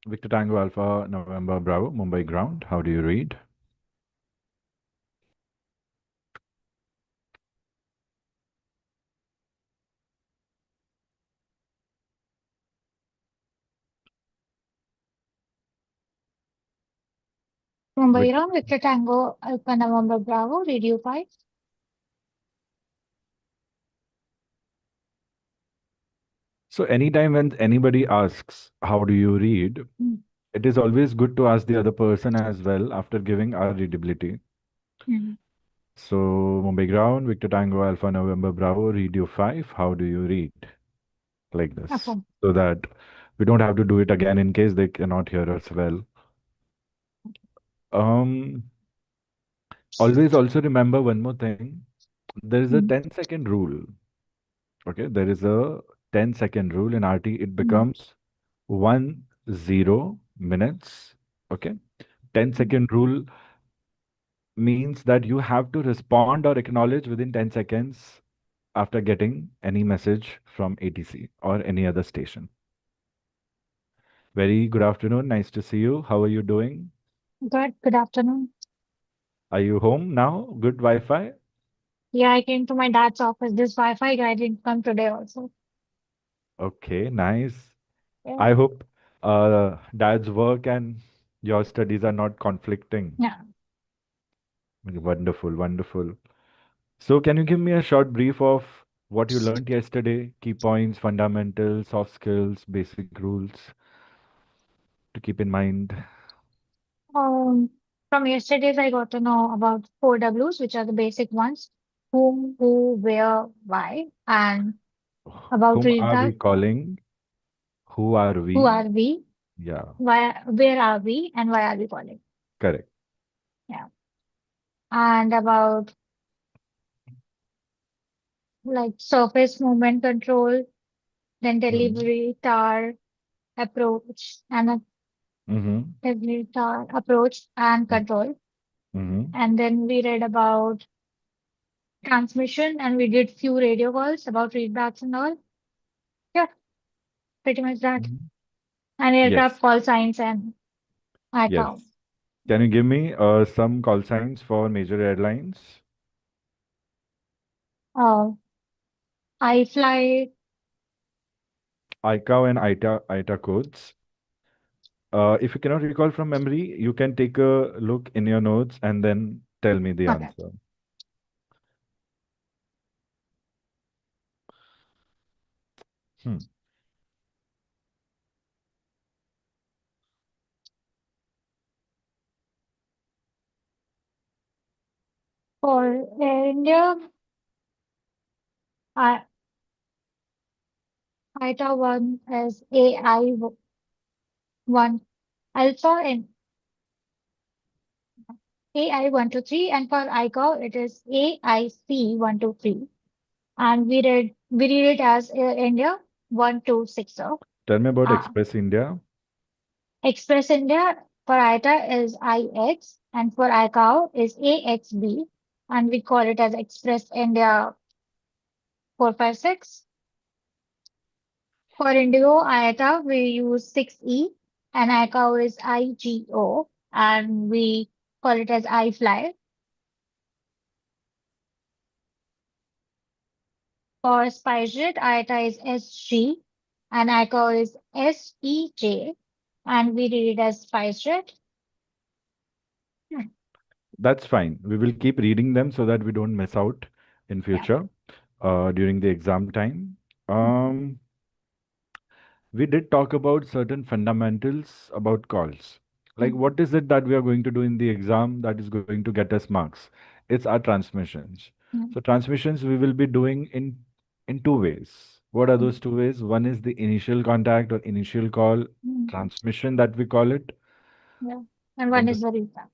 Victor Tango Alpha November Bravo Mumbai ground. How do you read? Vic- Mumbai Ram, Victor Tango, Alpha November Bravo, Radio 5. So anytime when anybody asks, how do you read? Mm, It is always good to ask the other person as well after giving our readability. mm, So Mumbai ground, Victor Tango Alpha November Bravo, Radio 5. How do you read? Like this. Affirm. So that we don't have to do it again in case they cannot hear us well. Um, Always also remember one more thing. There is a Mm, 10-second rule. Okay, there is a 10-second rule in RT. It mm, becomes 10 minutes. Okay, 10 mm. second rule means that you have to respond or acknowledge within 10 seconds after getting any message from ATC or any other station. Very good afternoon. Nice to see you. How are you doing? Good afternoon. Are you home now? Good Wi-Fi? Yeah, I came to my dad's office. This Wi-Fi guy didn't come today also. Okay, nice. Yeah. I hope dad's work and your studies are not conflicting. Yeah. Wonderful, wonderful. So, can you give me a short brief of what you learned yesterday? Key points, fundamentals, soft skills, basic rules to keep in mind. Um, from yesterday's, I got to know about four W's, which are the basic ones: whom, who, where, why, and about Whom read are we that. calling? Who are Who we? are we? Yeah, Why? Where are we? And why are we calling? correct. Yeah. And about like surface movement control, then Mm-hmm. delivery tower approach, and a Mm-hmm. delivery tower approach and control. Mm-hmm. And then we read about transmission, and we did few radio calls about readbacks and all. Yeah, pretty much that. Mm-hmm. And Yes, aircraft call signs and yes. ICAO. Can you give me some call signs for major airlines? Uh, I fly. ICAO and ITA codes. If you cannot recall from memory, you can take a look in your notes and then tell me the Okay. answer. Hmm. For Air India, I ITA one is AI one alpha and AI 123, and for ICAO it is AIC 123. And we read it as Air India 1260. Tell me about Uh, Express India. Express India for ITA is IX, and for ICAO is AXB, and we call it as Express India 456. For Indigo IATA, we use 6E, and ICAO is IGO, and we call it as iFly. For SpiceJet, IATA is SG, and ICAO is SEJ, and we read it as SpiceJet. Hmm, That's fine. We will keep reading them so that we don't miss out in yeah. future during the exam time. Hmm, Um, we did talk about certain fundamentals about calls. Like, hmm, what is it that we are going to do in the exam that is going to get us marks? It's our transmissions. hmm, So, transmissions we will be doing in two ways. What are hmm, those two ways? One is the initial contact or initial call hmm, transmission that we call it. yeah. And Then one is the recap.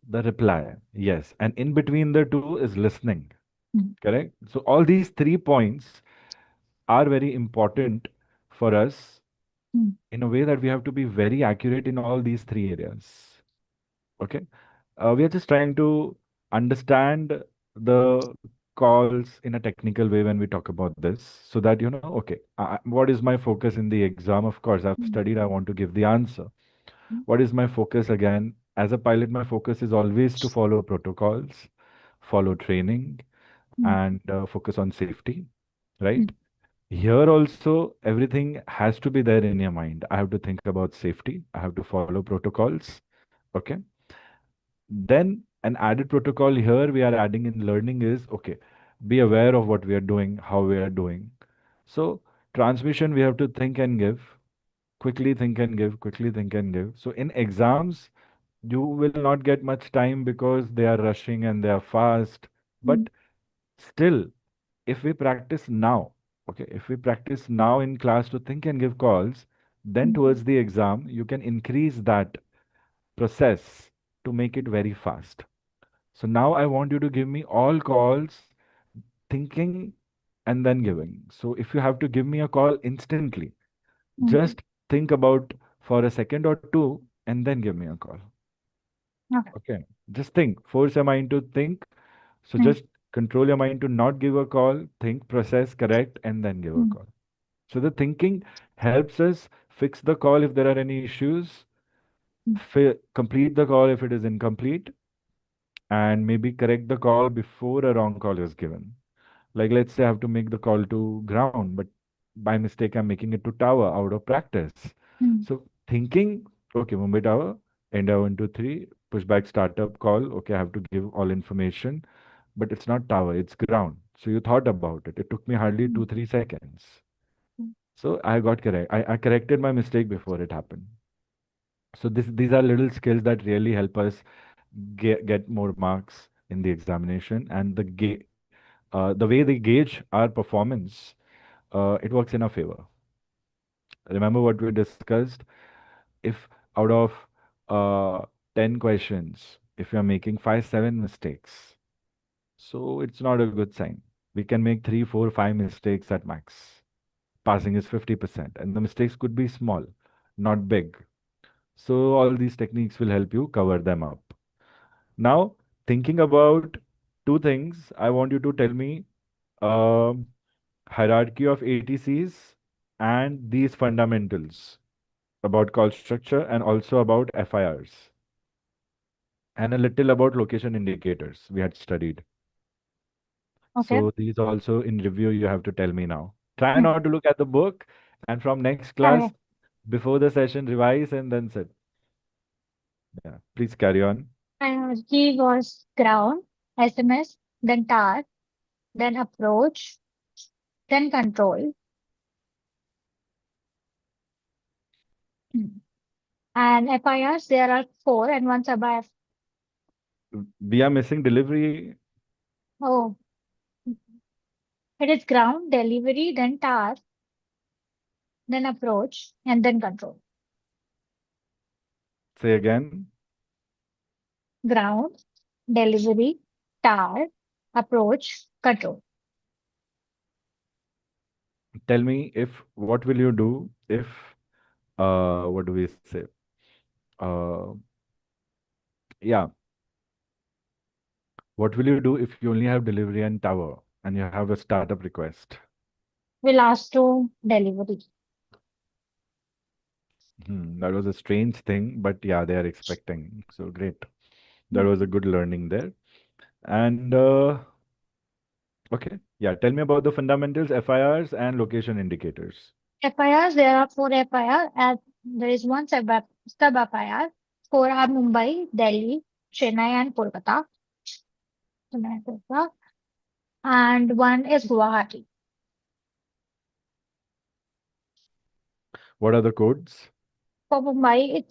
the reply, yes. And in between the two is listening, Hmm, correct? So all these 3 points are very important for us hmm, in a way that we have to be very accurate in all these 3 areas. Okay. We are just trying to understand the calls in a technical way when we talk about this so that, okay, what is my focus in the exam? Of course, I've hmm, studied, I want to give the answer. What is my focus again? As a pilot, my focus is always to follow protocols, follow training, mm, and focus on safety, right? mm, Here also, everything has to be there in your mind. I have to think about safety. I have to follow protocols. Okay. Then an added protocol here we are adding in learning is okay, be aware of what we are doing, how we are doing. So transmission we have to think and give, quickly think and give, quickly think and give. So in exams, you will not get much time because they are rushing and they are fast. mm, But still, if we practice now, okay, if we practice now in class to think and give calls, then mm, towards the exam, you can increase that process to make it very fast. So now I want you to give me all calls, thinking and then giving. So if you have to give me a call instantly, mm. just think about for a second or two and then give me a call. Okay. Okay. Just think, force your mind to think. So Mm, just control your mind to not give a call, think, process, correct, and then give a mm, call. So the thinking helps us fix the call if there are any issues, mm, complete the call if it is incomplete, and maybe correct the call before a wrong call is given. Like let's say I have to make the call to ground, but by mistake I'm making it to tower out of practice. mm, So thinking, okay, Mumbai Tower, India 123, pushback startup call. Okay, I have to give all information, but it's not tower, it's ground. So you thought about it. It took me hardly mm, 2 3 seconds. mm, So I got correct. I corrected my mistake before it happened. So these are little skills that really help us get more marks in the examination, and the way they gauge our performance, it works in our favor. Remember what we discussed? If out of 10 questions, if you're making 5, 7 mistakes, so it's not a good sign. We can make 3, 4, 5 mistakes at max. Passing is 50%, and the mistakes could be small, not big. So all these techniques will help you cover them up. Now, thinking about two things, I want you to tell me um, hierarchy of ATCs and these fundamentals about call structure and also about FIRs and a little about location indicators we had studied. okay. So these also in review you have to tell me now. Try Mm, not to look at the book and from next class okay. before the session revise and then sit. Yeah, please carry on. He was ground, SMS, then tar, then approach, then control. Mm. And FIRs, there are four and one sub. We are missing delivery. Oh, it is ground, delivery, then tar, then approach, and then control. Say again. Ground, delivery, tar, approach, control. Tell me if what will you do if what do we say? Uh yeah, what will you do if you only have delivery and tower and you have a startup request? We'll ask to delivery. That was a strange thing, but yeah, they are expecting. So great. That Yeah. was a good learning there. And okay, yeah, tell me about the fundamentals, FIRs, and location indicators. FIRs, there are four FIR, and there is one sub FIR. Four are Mumbai, Delhi, Chennai, and Kolkata. Chennai, Kolkata. And one is Guwahati. What are the codes? For Mumbai,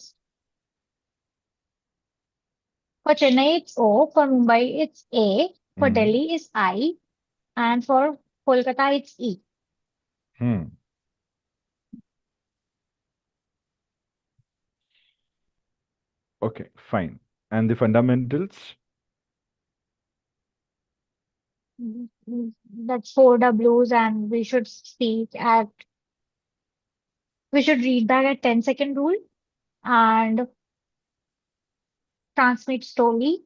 for Chennai, it's O. For Mumbai, it's A. For Hmm. Delhi, it's I. And for Kolkata, it's E. Hmm. Okay, fine. And the fundamentals? That's four W's, and we should read back at 10-second rule and transmit slowly.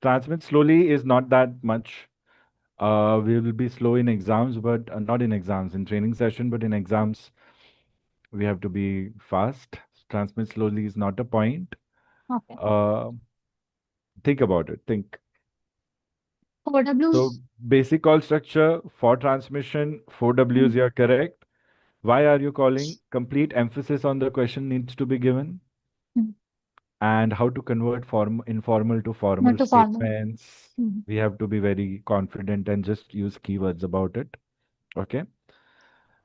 Transmit slowly is not that much. We will be slow in exams, but not in exams, in training session, but in exams, we have to be fast. Transmit slowly is not a point. Okay. Uh, think about it. Think. Four So W's. basic call structure for transmission, 4 Ws, you are correct. Why are you calling? Complete emphasis on the question needs to be given. Mm. And how to convert informal to Not formal too formal. statements. Mm. We have to be very confident and just use keywords about it. Okay.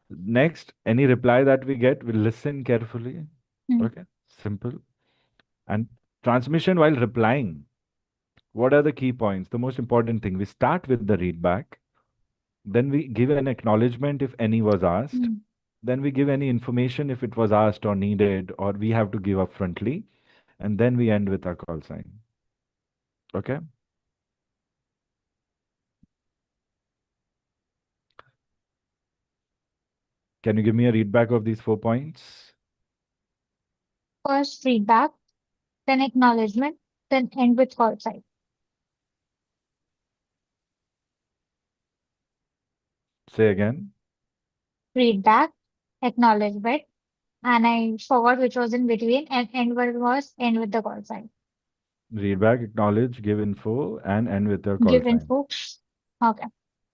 Next, any reply that we get, we'll listen carefully. Mm. Okay. Simple. And transmission while replying. What are the key points? The most important thing, we start with the readback. Then we give an acknowledgement if any was asked. Mm. Then we give any information if it was asked or needed, or we have to give upfrontly. And then we end with our call sign. Okay. Can you give me a readback of these 4 points? First feedback, then acknowledgement, then end with call sign. Say again. Feedback, acknowledgement, and I forgot which was in between, and end word was end with the call sign. Readback, acknowledge, give info, and end with your call Give sign. info. Okay.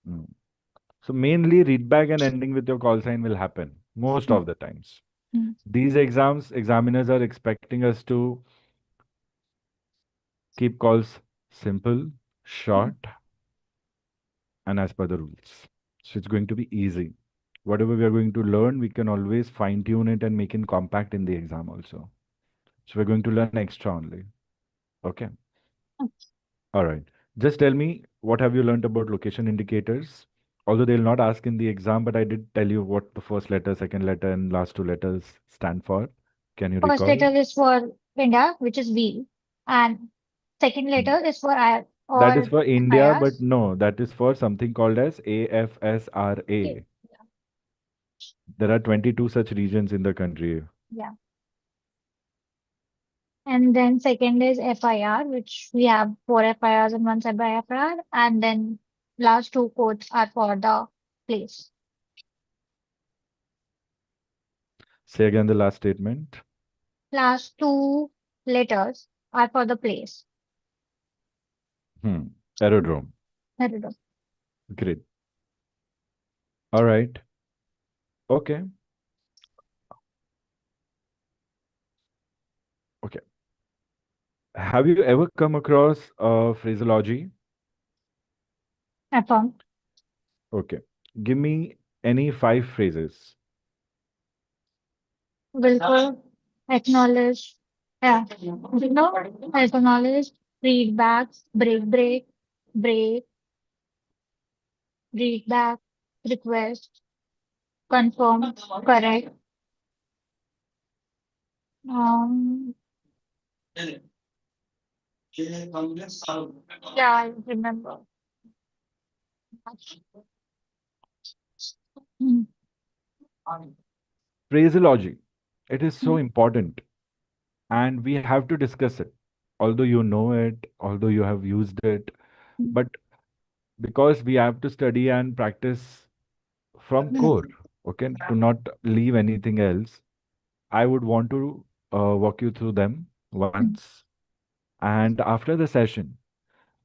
Mm. So mainly readback and ending with your call sign will happen most Mm. of the times. Mm. These exams, examiners are expecting us to keep calls simple, Mm. short, and as per the rules. So it's going to be easy. Whatever we are going to learn, we can always fine tune it and make it compact in the exam also. So we're going to learn extra only. Okay. All right. Just tell me, what have you learned about location indicators? Although they'll not ask in the exam, but I did tell you what the first letter, second letter, and last 2 letters stand for. Can you First recall? letter is for India, which is V, and second Hmm. letter is for I That is all for India, but FIRs. no, that is for something called as AFSRA. Okay. There are 22 such regions in the country. Yeah. And then second is FIR, which we have four FIRs and one sub FIR, and then last two codes are for the place. Say again the last statement. Last two letters are for the place. Hmm. Aerodrome. There it is. Great. All right. Okay. Okay. Have you ever come across phraseology? Affirm. Okay. Give me any 5 phrases. Willful. Acknowledge. Yeah. No. Acknowledge. Read back. Break. Read back. Request. Confirm. Correct. Um. Yeah, I remember. Mm. Phraseology. It is so Mm. important and we have to discuss it. Although you know it, although you have used it, Mm. but because we have to study and practice from core, Mm. okay, to not leave anything else, I would want to walk you through them Mm. once. And after the session,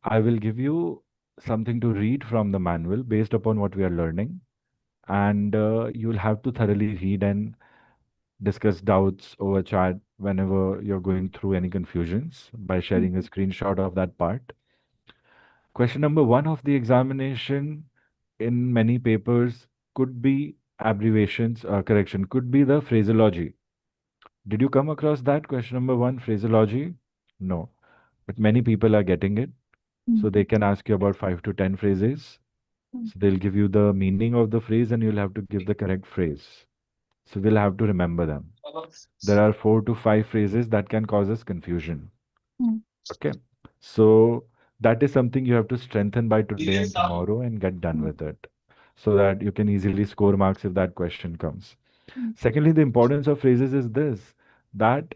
I will give you something to read from the manual based upon what we are learning. And you'll have to thoroughly read and discuss doubts over chat whenever you're going through any confusions by Mm. sharing a screenshot of that part. Question number one of the examination in many papers could be abbreviations, could be the phraseology. Did you come across that? Question number one, phraseology? No, but many people are getting it. Mm. So they can ask you about 5 to 10 phrases. Mm. So they'll give you the meaning of the phrase and you'll have to give the correct phrase. So we'll have to remember them. There are 4 to 5 phrases that can cause us confusion. Mm. Okay. So that is something you have to strengthen by today and tomorrow and get done Mm. with it so that you can easily score marks if that question comes. Mm. Secondly, the importance of phrases is this, that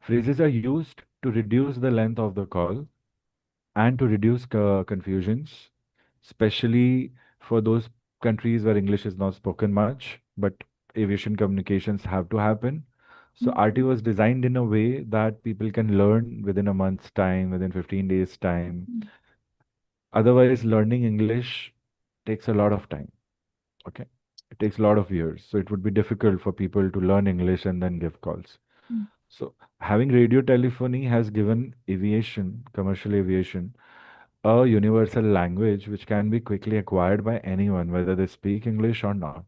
phrases are used to reduce the length of the call and to reduce confusions. especially for those countries where English is not spoken much, but aviation communications have to happen. So mm, RT was designed in a way that people can learn within a month's time, within 15 days' time. mm, Otherwise, learning English takes a lot of time. Okay. It takes a lot of years. So it would be difficult for people to learn English and then give calls. mm, So having radio telephony has given aviation, commercial aviation, a universal language which can be quickly acquired by anyone, whether they speak English or not.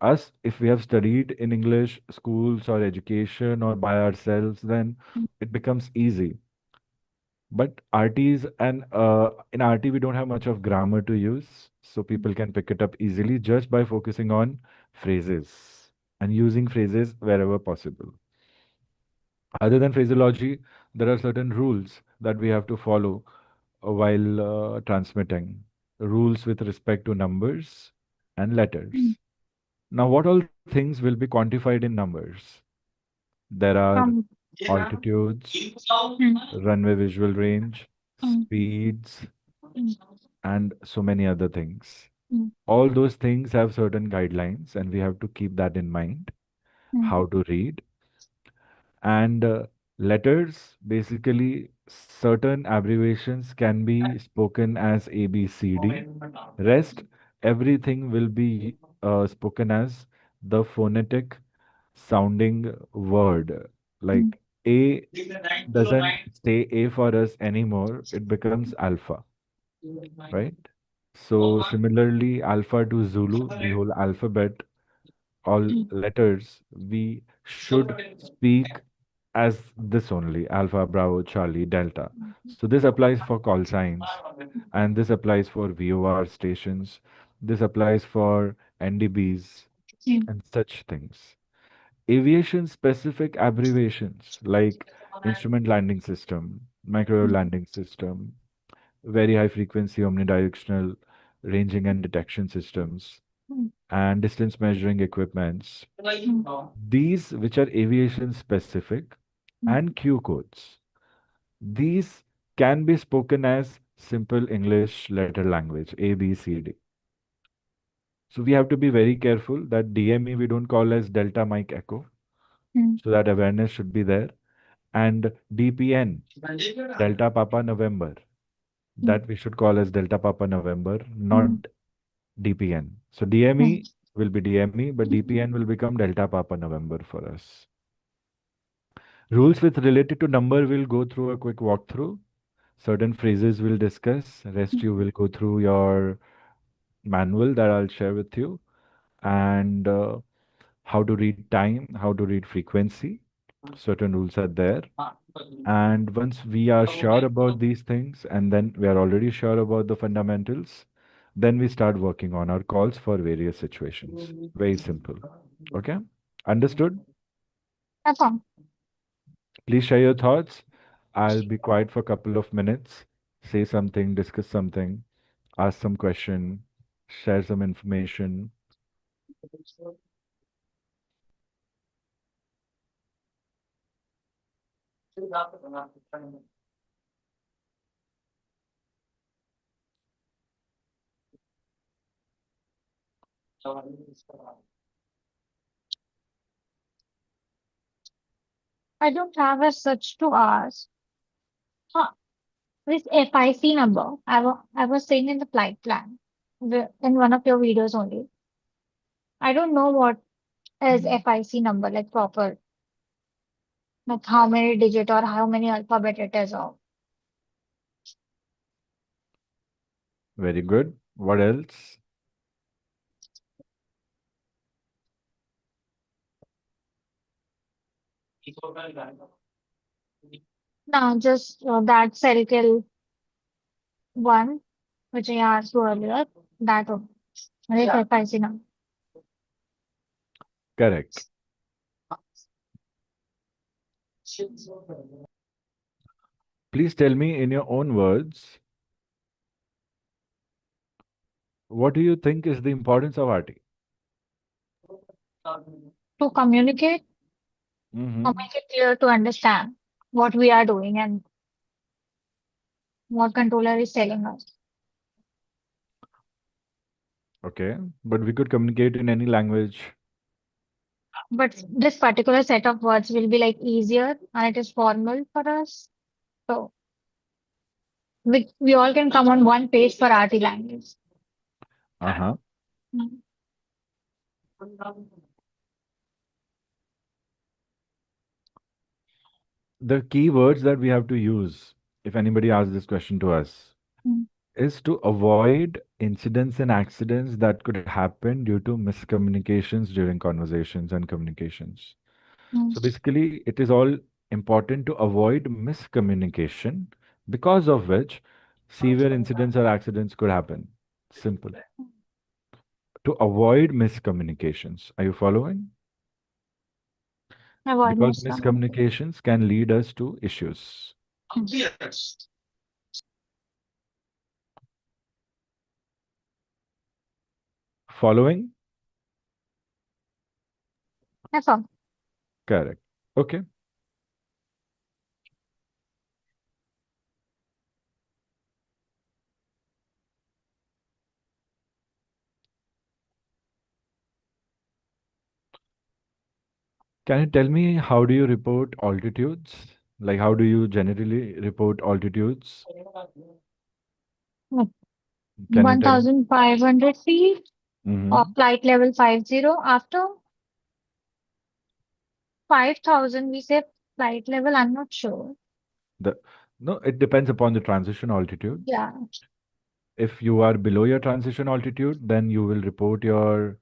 Us, if we have studied in English schools or education or by ourselves, then mm, it becomes easy. But RTs and in RT we don't have much of grammar to use, so mm, people can pick it up easily just by focusing on phrases and using phrases wherever possible. Other than phraseology, there are certain rules that we have to follow while transmitting. Rules with respect to numbers and mm. letters. Now, what all things will be quantified in numbers? There are Um, altitudes, mm, runway visual range, mm, speeds, mm, and so many other things. mm, All those things have certain guidelines, and we have to keep that in mind. mm, How to read. And letters, basically, certain abbreviations can be spoken as A, B, C, D. Rest, everything will be spoken as the phonetic sounding word. mm, Like A doesn't stay A for us anymore, it becomes alpha, right? So similarly, alpha to Zulu, the whole alphabet, all mm, letters, we should speak as this only, Alpha, Bravo, Charlie, Delta. So this applies for call signs, and this applies for VOR stations. This applies for NDBs mm, and such things. Aviation specific abbreviations like instrument landing system, microwave mm, landing system, very high frequency omnidirectional ranging and detection systems, mm, and distance measuring equipments. mm, These, which are aviation specific, mm, and Q codes. These can be spoken as simple English letter language, A, B, C, D. So we have to be very careful that DME we don't call as Delta Mike Echo. mm, So that awareness should be there. And DPN, Delta Papa November, mm, that we should call as Delta Papa November, not mm, DPN. So mm, DME will be DME, but DPN will become Delta Papa November for us. Rules with related to number will go through a quick walkthrough. Certain phrases we'll discuss. Rest you will go through your manual that I'll share with you. And how to read time, how to read frequency. Certain rules are there. And once we are sure about these things, and then we are already sure about the fundamentals, then we start working on our calls for various situations. Very simple. Okay? Understood? Confirm. Please share your thoughts. I'll be quiet for a couple of minutes. Say something, discuss something, ask some question, share some information. I don't have as such to ask. Huh. This FIC number, I was saying in the flight plan, in one of your videos only. I don't know what is FIC number, like proper, like how many digit or how many alphabet it is of. Very good. What else? Now, just that cell kill one, which I asked you earlier, that one. Like FIC number. Correct. Please tell me in your own words, what do you think is the importance of RT? To communicate or Mm-hmm. make it clear to understand what we are doing and what controller is telling us. Okay, but we could communicate in any language. But this particular set of words will be like easier and it is formal for us. So we all can come on one page for RT language. Uh-huh. Mm. The key words that we have to use, if anybody asks this question to us, Mm. is to avoid incidents and accidents that could happen due to miscommunications during conversations and communications. Mm. So basically, it is all important to avoid miscommunication, because of which severe incidents or accidents could happen. Simple. To avoid miscommunications. Are you following? Avoid Because miscommunication. miscommunications can lead us to issues. Following? That's all. Correct. Okay. Can you tell me how do you report altitudes? Like how do you generally report altitudes? Like Can you tell? 1,500 feet or Hmm. flight level 50. After 5,000, we say flight level. I'm not sure. The No, it depends upon the transition altitude. Yeah. If you are below your transition altitude, then you will report your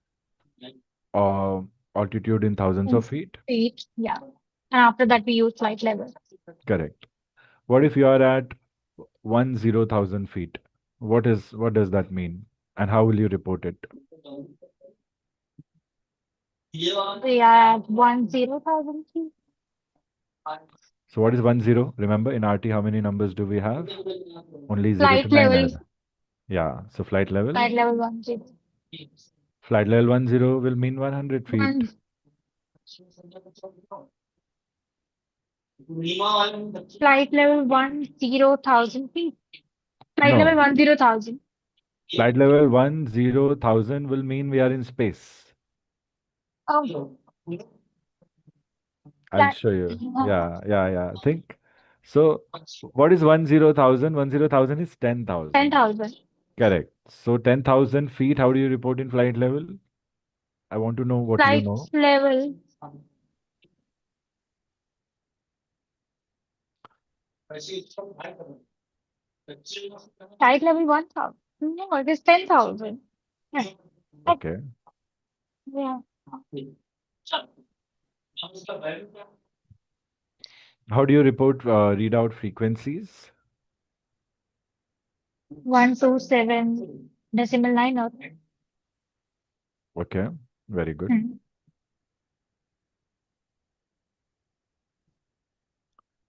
uh, altitude in thousands In of feet. feet. Yeah. And after that, we use flight level. Correct. What if you are at 10,000 feet? What does that mean? And how will you report it? We are at 10,000 feet. So what is 10? Remember in RT, how many numbers do we have? Only 0 to Flight 9 level. are. Yeah. So Flight level 10. flight level 10 will mean 100 feet. One. Flight level 10,000 feet. Flight level No. 10,000. Flight level 10,000 will mean we are in space. Oh, I'll flight show you. Yeah, yeah, yeah. Think. So, what is 10,000? 10,000 is 10,000. 10,000. Correct. So, 10,000 feet, how do you report in flight level? I want to know what you Flight know. level. Flight level 1,000. No, it is 10,000. Yeah. Okay. Yeah. How do you report readout frequencies? 127 decimal line or Okay. Very good. hmm.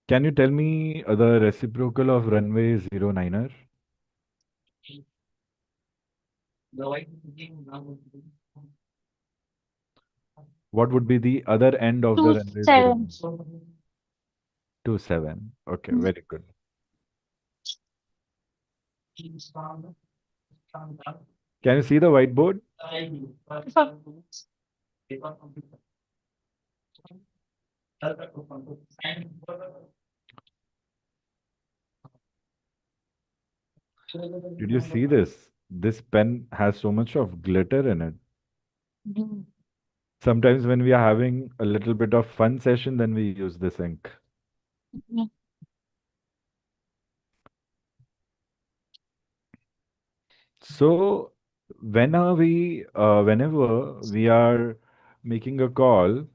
Can you tell me the reciprocal of runway 09er? What would be the other end of the Two runway seven. 027? Okay, very good. Can you see the whiteboard? Did you see this? This pen has so much of glitter in it. Mhm. Sometimes when we are having a little bit of fun session, then we use this ink. Yeah. So whenever we are making a call,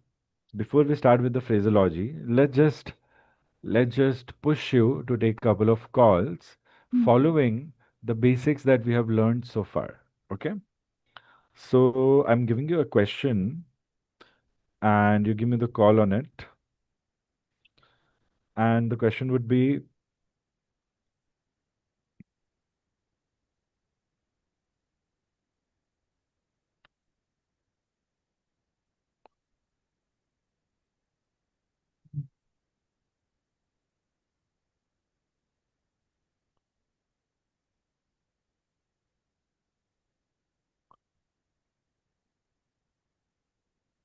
before we start with the phraseology, let's just push you to take a couple of calls following the basics that we have learned so far. Okay? So I'm giving you a question and you give me the call on it. And the question would be,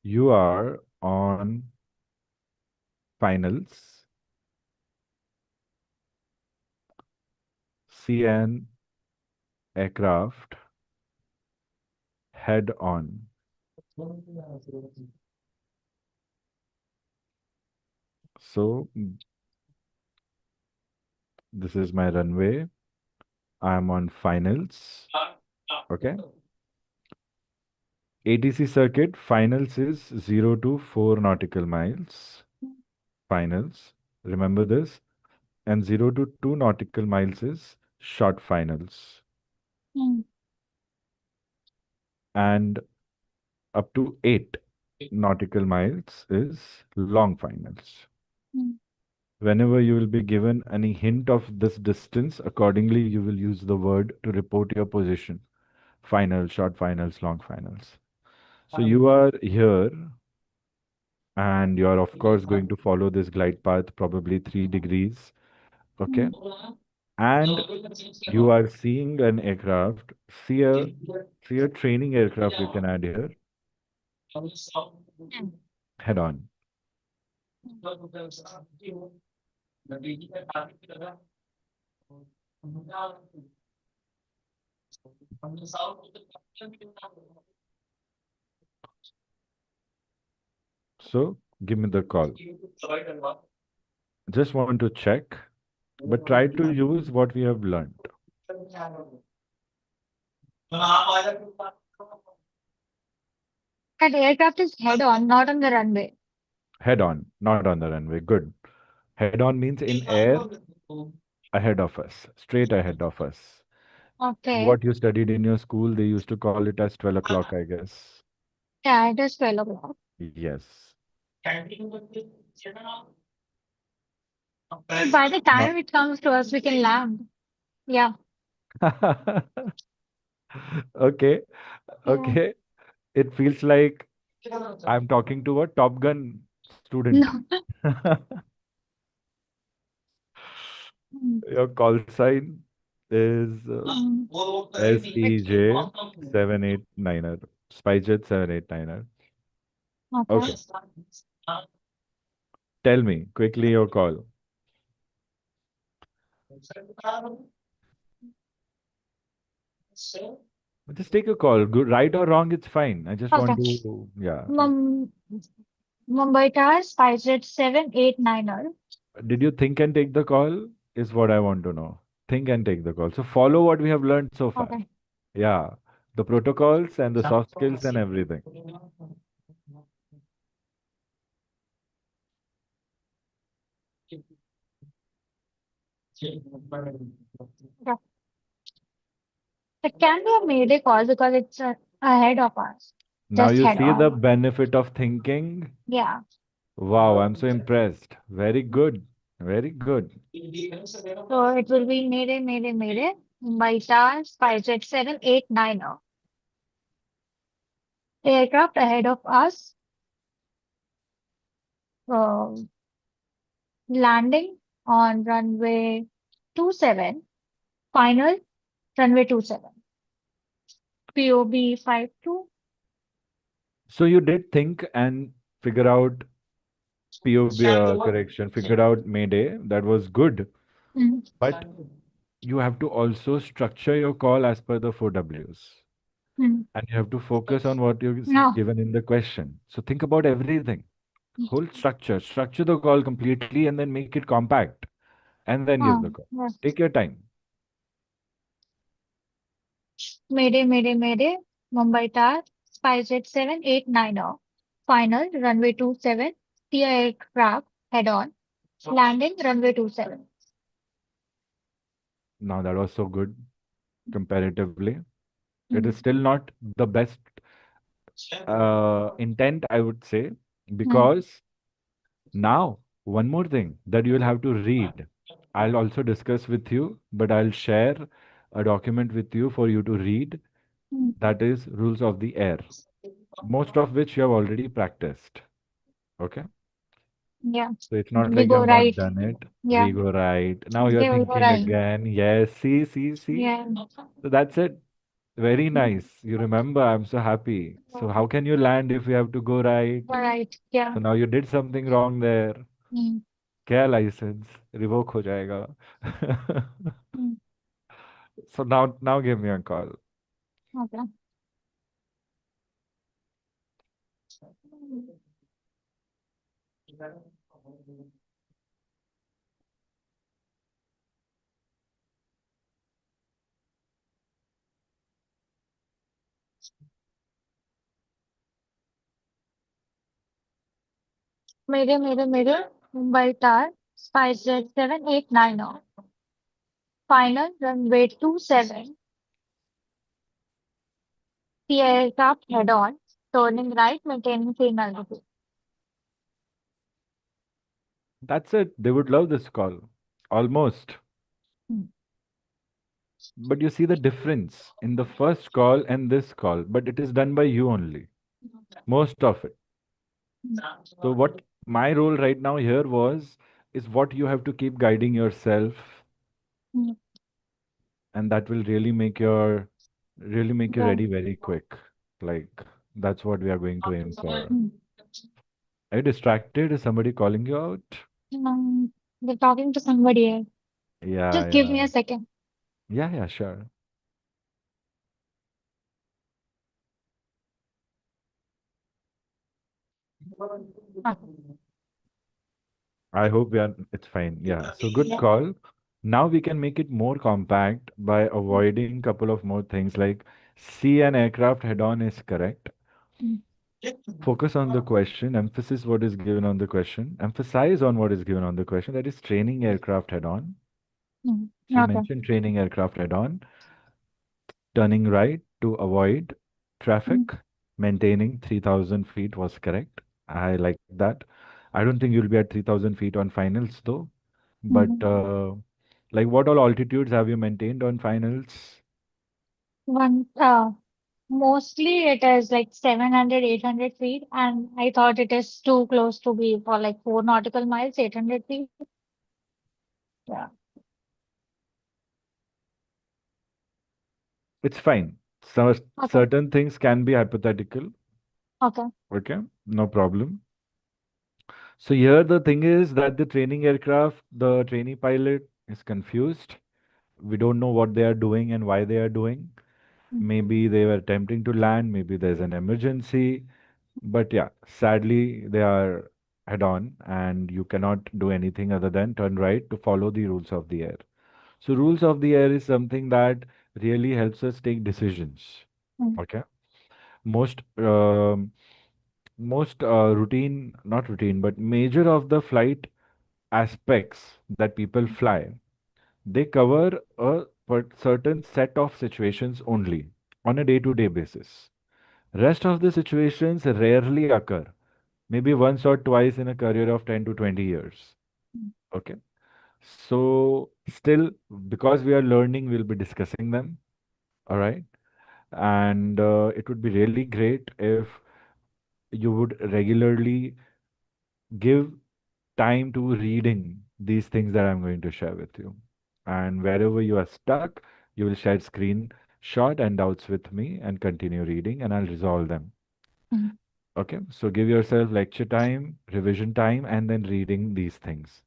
You are on finals. See an aircraft head on. So this is my runway. I'm on finals. Okay. ATC circuit, finals is 0 to 4 nautical miles. Finals. Remember this. And 0 to 2 nautical miles is short finals. Mm, And up to 8 nautical miles is long finals. mm, Whenever you will be given any hint of this distance, accordingly you will use the word to report your position. Finals, short finals, long finals. So you are here and you are of course going to follow this glide path, probably 3 degrees. Okay. mm, And you are seeing an aircraft, see a training aircraft you can add here, mm, head on. So give me the call. Just want to check, but try to use what we have learned. That aircraft is head on, not on the runway. Head on, not on the runway. Good. Head on means in air ahead of us, straight ahead of us. Okay. What you studied in your school, they used to call it as 12 o'clock, I guess. Yeah, it is 12 o'clock. Yes. By the Now, time it comes to us, we can land. Yeah. okay, Yeah. okay. It feels like I'm talking to a Top Gun student. No. Mm, Your call sign is mm, SEJ 789er, SpiceJet 789er. okay. Okay, tell me quickly your call. Just take a call. Good, right or wrong, it's fine. I just Okay. want to, yeah. Mum Mumbai Tower, SpiceJet 789er. Did you think and take the call? Is what I want to know. Think and take the call. So follow what we have learned so far. Okay. Yeah, the protocols and the soft skills and everything. Yeah. It can be a mayday call because it's ahead of us. Now Just you head see the on. benefit of thinking. Yeah. Wow, I'm so impressed. Very good. Very good. So it will be mayday, mayday, mayday. Mumbai Tower, SpiceJet 789er. Aircraft ahead of us. Uh, Landing on runway 27. Final runway 27. POB 52. So you did think and figure out POB correction, figured out Mayday. That was good. Mm, But you have to also structure your call as per the 4Ws. mm. And you have to focus on what you is No. given in the question. So think about everything. Whole structure. Structure the call completely and then make it compact. And then give the call. Yes. Take your time. Mayday, mayday, mayday. Mumbai Tower, SpiceJet 789er. Final, runway 27. Steer aircraft head on. Landing, runway 27. Now that was so good comparatively. It is Mm, still not the best intent, I would say, mm, because now one more thing that you will have to read. I'll also discuss with you, but I'll share a document with you for you to read. mm. That is rules of the air, most of which you have already practiced. Okay. Yeah. So it's not We like you go have not right. done it. Yeah. We go right. Now you're Okay, we go thinking right. again. Yes, see, see, see. Yeah. So that's it. Very nice. You remember, I'm so happy. So how can you land if you have to go right? Right. Yeah. So now you did something wrong there. Mm. क्या license revoke हो जाएगा. Mm. So now give me a call. Okay. मेरे मुंबई टार 5Z789 final runway 27 the aircraft head on turning right maintaining signal altitude. That's it. They would love this call. Almost. Mm. But you see the difference in the first call and this call, but it is done by you only. Most of it. So what my role right now here was is what you have to keep guiding yourself, Mm. and that will really make you Okay. ready very quick. Like that's what we are going to aim for. Mm. Are you distracted? Is somebody calling you out? They're talking to somebody else. Yeah, Just give yeah. me a second. Yeah, sure. Okay. I hope it's fine. Yeah. So good call. Now we can make it more compact by avoiding couple of more things like see an aircraft head on is correct. Mm. Focus on the question, emphasis what is given on the question, emphasize on what is given on the question, that is training aircraft head on. Mm. So you Okay. mentioned training aircraft head on, turning right to avoid Mm. traffic, maintaining 3000 feet was correct. I like that. I don't think you'll be at 3000 feet on finals though. But Mm. like what all altitudes have you maintained on finals? One, mostly it is like 700, 800 feet, and I thought it is too close to be for like 4 nautical miles, 800 feet. Yeah. It's fine. So Okay. certain things can be hypothetical. Okay. Okay, no problem. So here the thing is that the training aircraft, the trainee pilot is confused. We don't know what they are doing and why they are doing. Mm. Maybe they were attempting to land, maybe there's an emergency. But yeah, sadly they are head on and you cannot do anything other than turn right to follow the rules of the air. So rules of the air is something that really helps us take decisions. Mm. Okay. Most routine, not routine, but major of the flight aspects that people fly, they cover a certain set of situations only on a day-to-day basis. Rest of the situations rarely occur, maybe once or twice in a career of 10 to 20 years. Okay. So, still, because we are learning, we'll be discussing them. All right. And it would be really great if you would regularly give time to reading these things that I'm going to share with you. And wherever you are stuck, you will share screenshot and doubts with me and continue reading, and I'll resolve them. Mm. Okay, so give yourself lecture time, revision time, and then reading these things.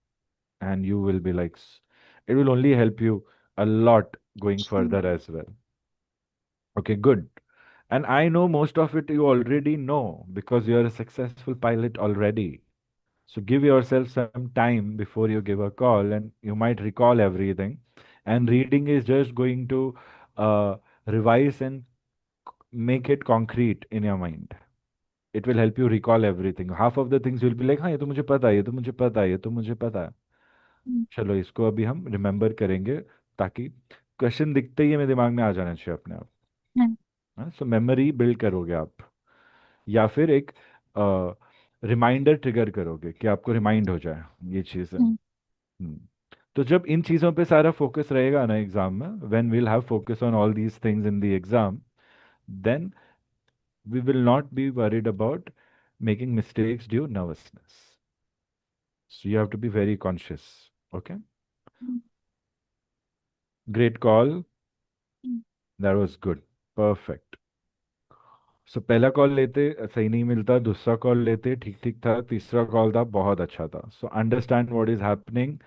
And you will be like, it will only help you a lot going Mm. further as well. Okay, good. And I know most of it you already know because you're a successful pilot already. So give yourself some time before you give a call and you might recall everything. And reading is just going to uh, revise and make it concrete in your mind. It will help you recall everything. Half of the things you'll be like, हाँ ये तो मुझे पता है, ये तो मुझे पता है, ये तो मुझे पता है. Mm. चलो इसको अभी हम रिमेम्बर करेंगे ताकि क्वेश्चन दिखते ही हमें दिमाग में आ जाना चाहिए अपने आप. Mm. हाँ, सो मेमोरी बिल्ड करोगे आप या फिर एक रिमाइंडर ट्रिगर करोगे कि आपको रिमाइंड हो जाए ये चीज़ है. Mm. हम्म. तो जब इन चीज़ों पे सारा फोकस रहेगा ना एग्जाम में when we'll have focus on all these things in the exam then we will not be worried about making mistakes due nervousness. So you have to be very conscious. Okay. Mm. Great call. Mm. That was good. Perfect. So पहला call लेते सही नहीं मिलता, दूसरा call लेते ठीक ठीक था, तीसरा कॉल था बहुत अच्छा था. So understand what is happening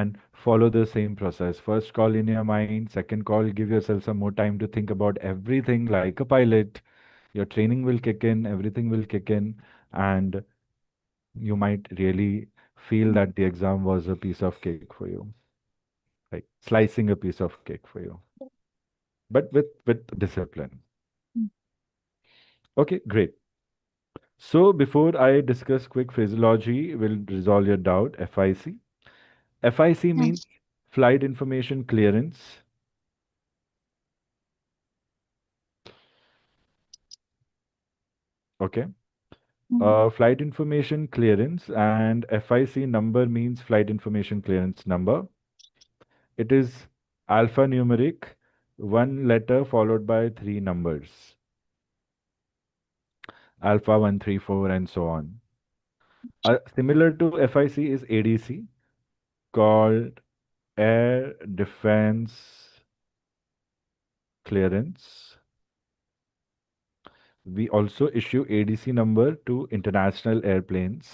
and follow the same process. First call in your mind, second call, give yourself some more time to think about everything like a pilot. Your training will kick in, everything will kick in, and you might really feel that the exam was a piece of cake for you, like slicing a piece of cake for you, but with discipline. Mm. Okay, great. So before I discuss quick phraseology, will resolve your doubt. FIC. FIC Mm. means flight information clearance. Okay. Mm. Flight information clearance, and FIC number means flight information clearance number. It is alphanumeric, one letter followed by three numbers, alpha 134 and so on. Similar to FIC is ADC, called Air Defense Clearance. We also issue ADC number to international airplanes.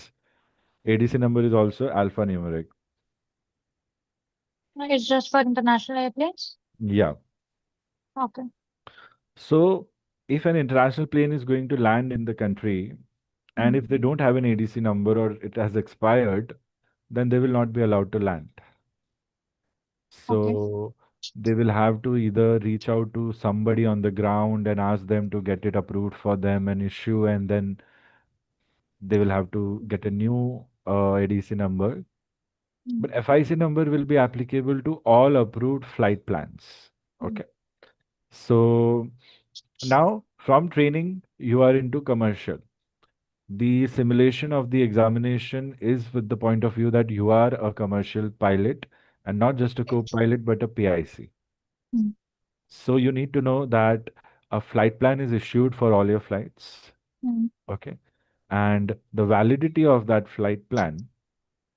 ADC number is also alphanumeric. It's just for international airplanes? Yeah. Okay. So if an international plane is going to land in the country, and Mm. if they don't have an ADC number or it has expired, then they will not be allowed to land. Okay. So they will have to either reach out to somebody on the ground and ask them to get it approved for them and issue, and then they will have to get a new ADC number. Mm. But FIC number will be applicable to all approved flight plans. Mm. Okay. So now from training, you are into commercial. The simulation of the examination is with the point of view that you are a commercial pilot and not just a co-pilot, but a PIC. Mm. So you need to know that a flight plan is issued for all your flights. Mm. Okay. And the validity of that flight plan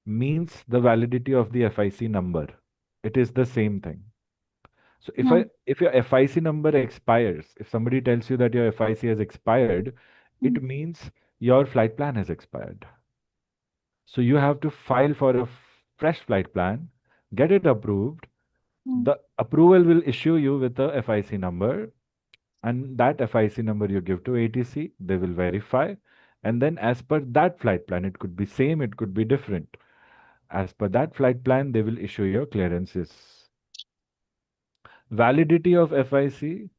means the validity of the FIC number. It is the same thing. So Mm. if your FIC number expires, if somebody tells you that your FIC has expired, Mm. it means your flight plan has expired. So you have to file for a fresh flight plan, get it approved. Mm. The approval will issue you with a FIC number, and that FIC number you give to ATC, they will verify. And then as per that flight plan, it could be same, it could be different. As per that flight plan, they will issue your clearances. Validity of FIC,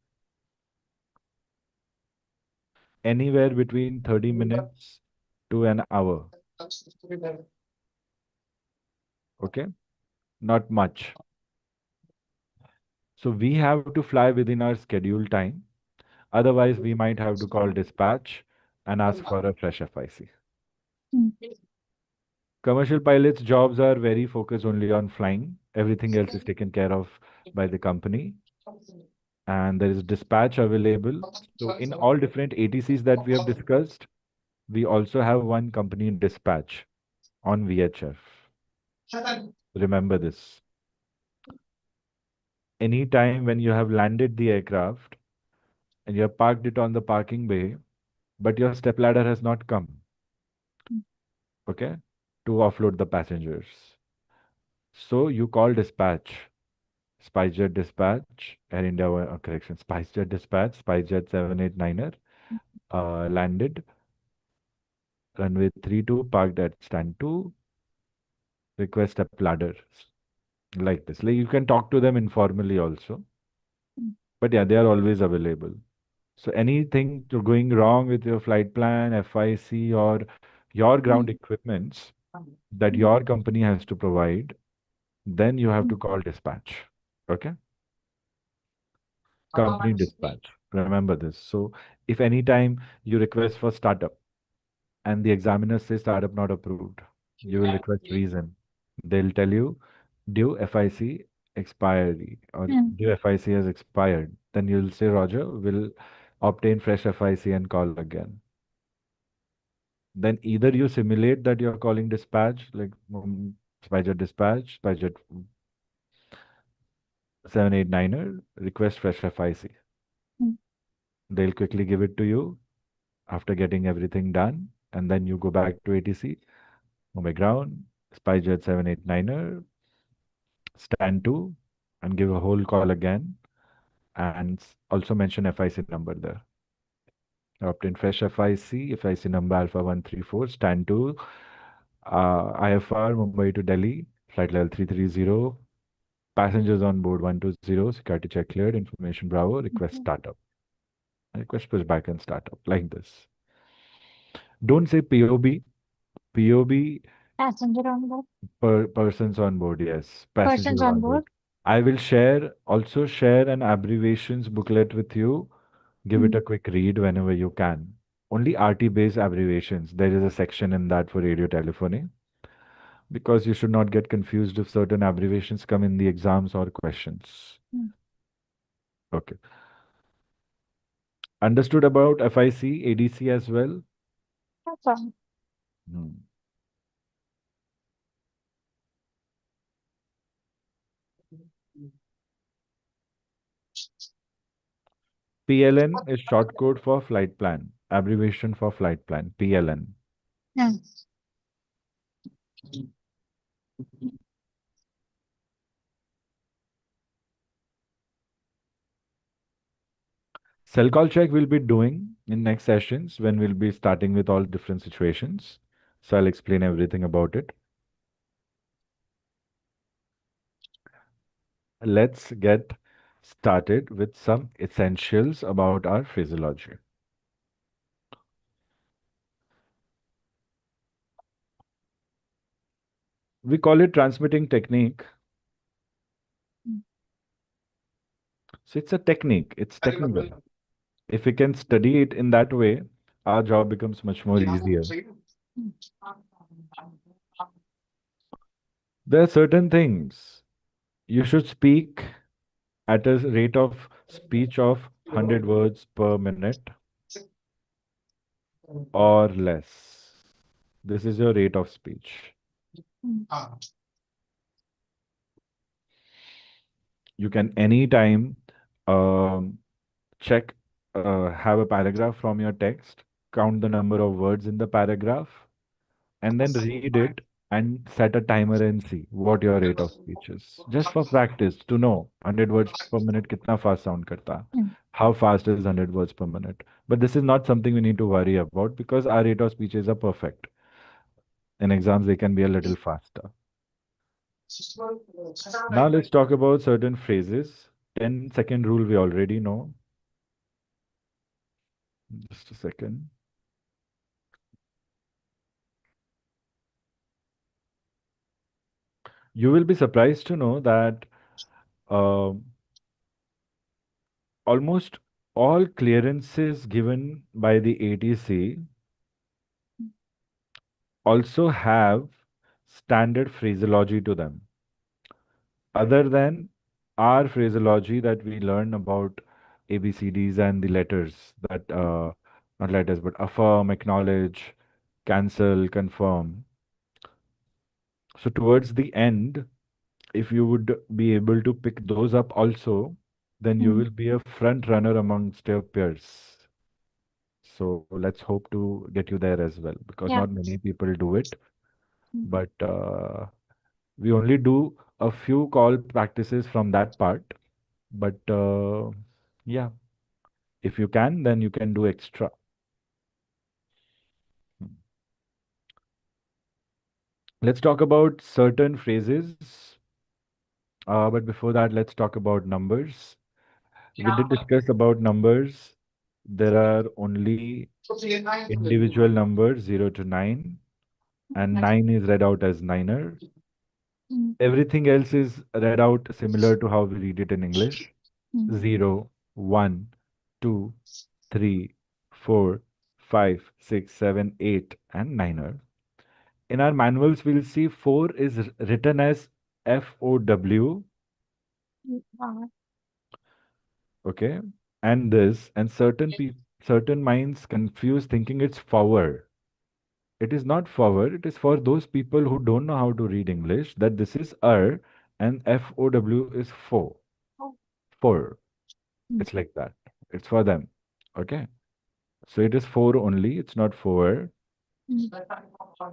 anywhere between 30 minutes to an hour. Okay, not much. So we have to fly within our scheduled time. Otherwise, we might have to call dispatch and ask for a fresh FIC. Mm. Commercial pilots' jobs are very focused only on flying. Everything else is taken care of by the company. And there is dispatch available. So in all different ATCs that we have discussed, we also have one company dispatch on VHF. Remember this. Anytime when you have landed the aircraft and you have parked it on the parking bay, but your stepladder has not come, okay, to offload the passengers. So you call dispatch, SpiceJet dispatch, Air India, correction, SpiceJet dispatch, SpiceJet 789er, landed, runway 32, parked at stand 2, request stepladder, like this. Like you can talk to them informally also, Mm. but yeah, they are always available. So anything going wrong with your flight plan, FIC, or your ground Mm. equipments that Mm. your company has to provide, then you have Mm. to call dispatch. Okay? Company dispatch. Remember this. So if any time you request for startup and the examiner says startup not approved, you will request reason. They'll tell you due FIC expiry or Mm. due FIC has expired. Then you'll say, Roger, will obtain fresh FIC and call again. Then either you simulate that you're calling dispatch, like SpiceJet dispatch, SpiceJet 789er, request fresh FIC. Mm. They'll quickly give it to you after getting everything done, and then you go back to ATC, Mumbai ground, SpiceJet 789er, stand 2, and give a whole call again, and also mention FIC number there. Obtain fresh FIC number Alpha 134, stand 2, IFR Mumbai to Delhi, flight level 330, passengers on board 120, security check cleared, information Bravo, request Okay. startup. Request pushback and startup, like this. Don't say POB. POB, Passenger on board. persons on board, yes. Persons Passenger on on board. board. I will also share an abbreviations booklet with you. Give it Mm, a quick read whenever you can. Only RT based abbreviations. There is a section in that for radio telephony because you should not get confused if certain abbreviations come in the exams or questions. mm. Okay. Understood about FIC, ADC as well? That's all. Hmm. PLN is short code for flight plan, abbreviation for flight plan, PLN. Mm, Cell call check we'll be doing in next sessions when we'll be starting with all different situations. So I'll explain everything about it. Let's get started with some essentials about our physiology. We call it transmitting technique. mm, So it's a technique, it's technical. If we can study it in that way, our job becomes much more easier. mm, There are certain things you should speak at a rate of speech of 100 words per minute or less. This is your rate of speech. mm, You can anytime um, check, have a paragraph from your text, count the number of words in the paragraph, and then read it and set a timer and see what your rate of speech is. Just for practice to know 100 words per minute kitna fast sound karta hai. mm. How fast is 100 words per minute? But this is not something we need to worry about because our rate of speeches are perfect. In exams, they can be a little faster. Now let's talk about certain phrases. 10-second rule we already know. Just a second. You will be surprised to know that um almost all clearances given by the ATC also have standard phraseology to them, other than our phraseology that we learn about ABCDs and the letters that, not letters, but affirm, acknowledge, cancel, confirm. So towards the end, if you would be able to pick those up also, then you Mm. will be a front runner amongst your peers. So let's hope to get you there as well, because Yeah. not many people do it. Mm. But we only do a few call practices from that part. But yeah, if you can, then you can do extra. Hmm. Let's talk about certain phrases. But before that, let's talk about numbers. We did discuss about numbers. There are only individual numbers 0 to 9, and 9 is read out as niner. Mm. Everything else is read out similar to how we read it in English. Mm. 0, 1, 2, 3, 4, 5, 6, 7, 8, and niner. In our manuals, we'll see 4 is written as FOW, Mm. okay? And certain minds confuse thinking it's forward. It is not forward, it is for those people who don't know how to read English that this is and FOW is for. Oh. For. Mm. It's like that. It's for them. Okay. So it is 4 only. It's not 4. mm,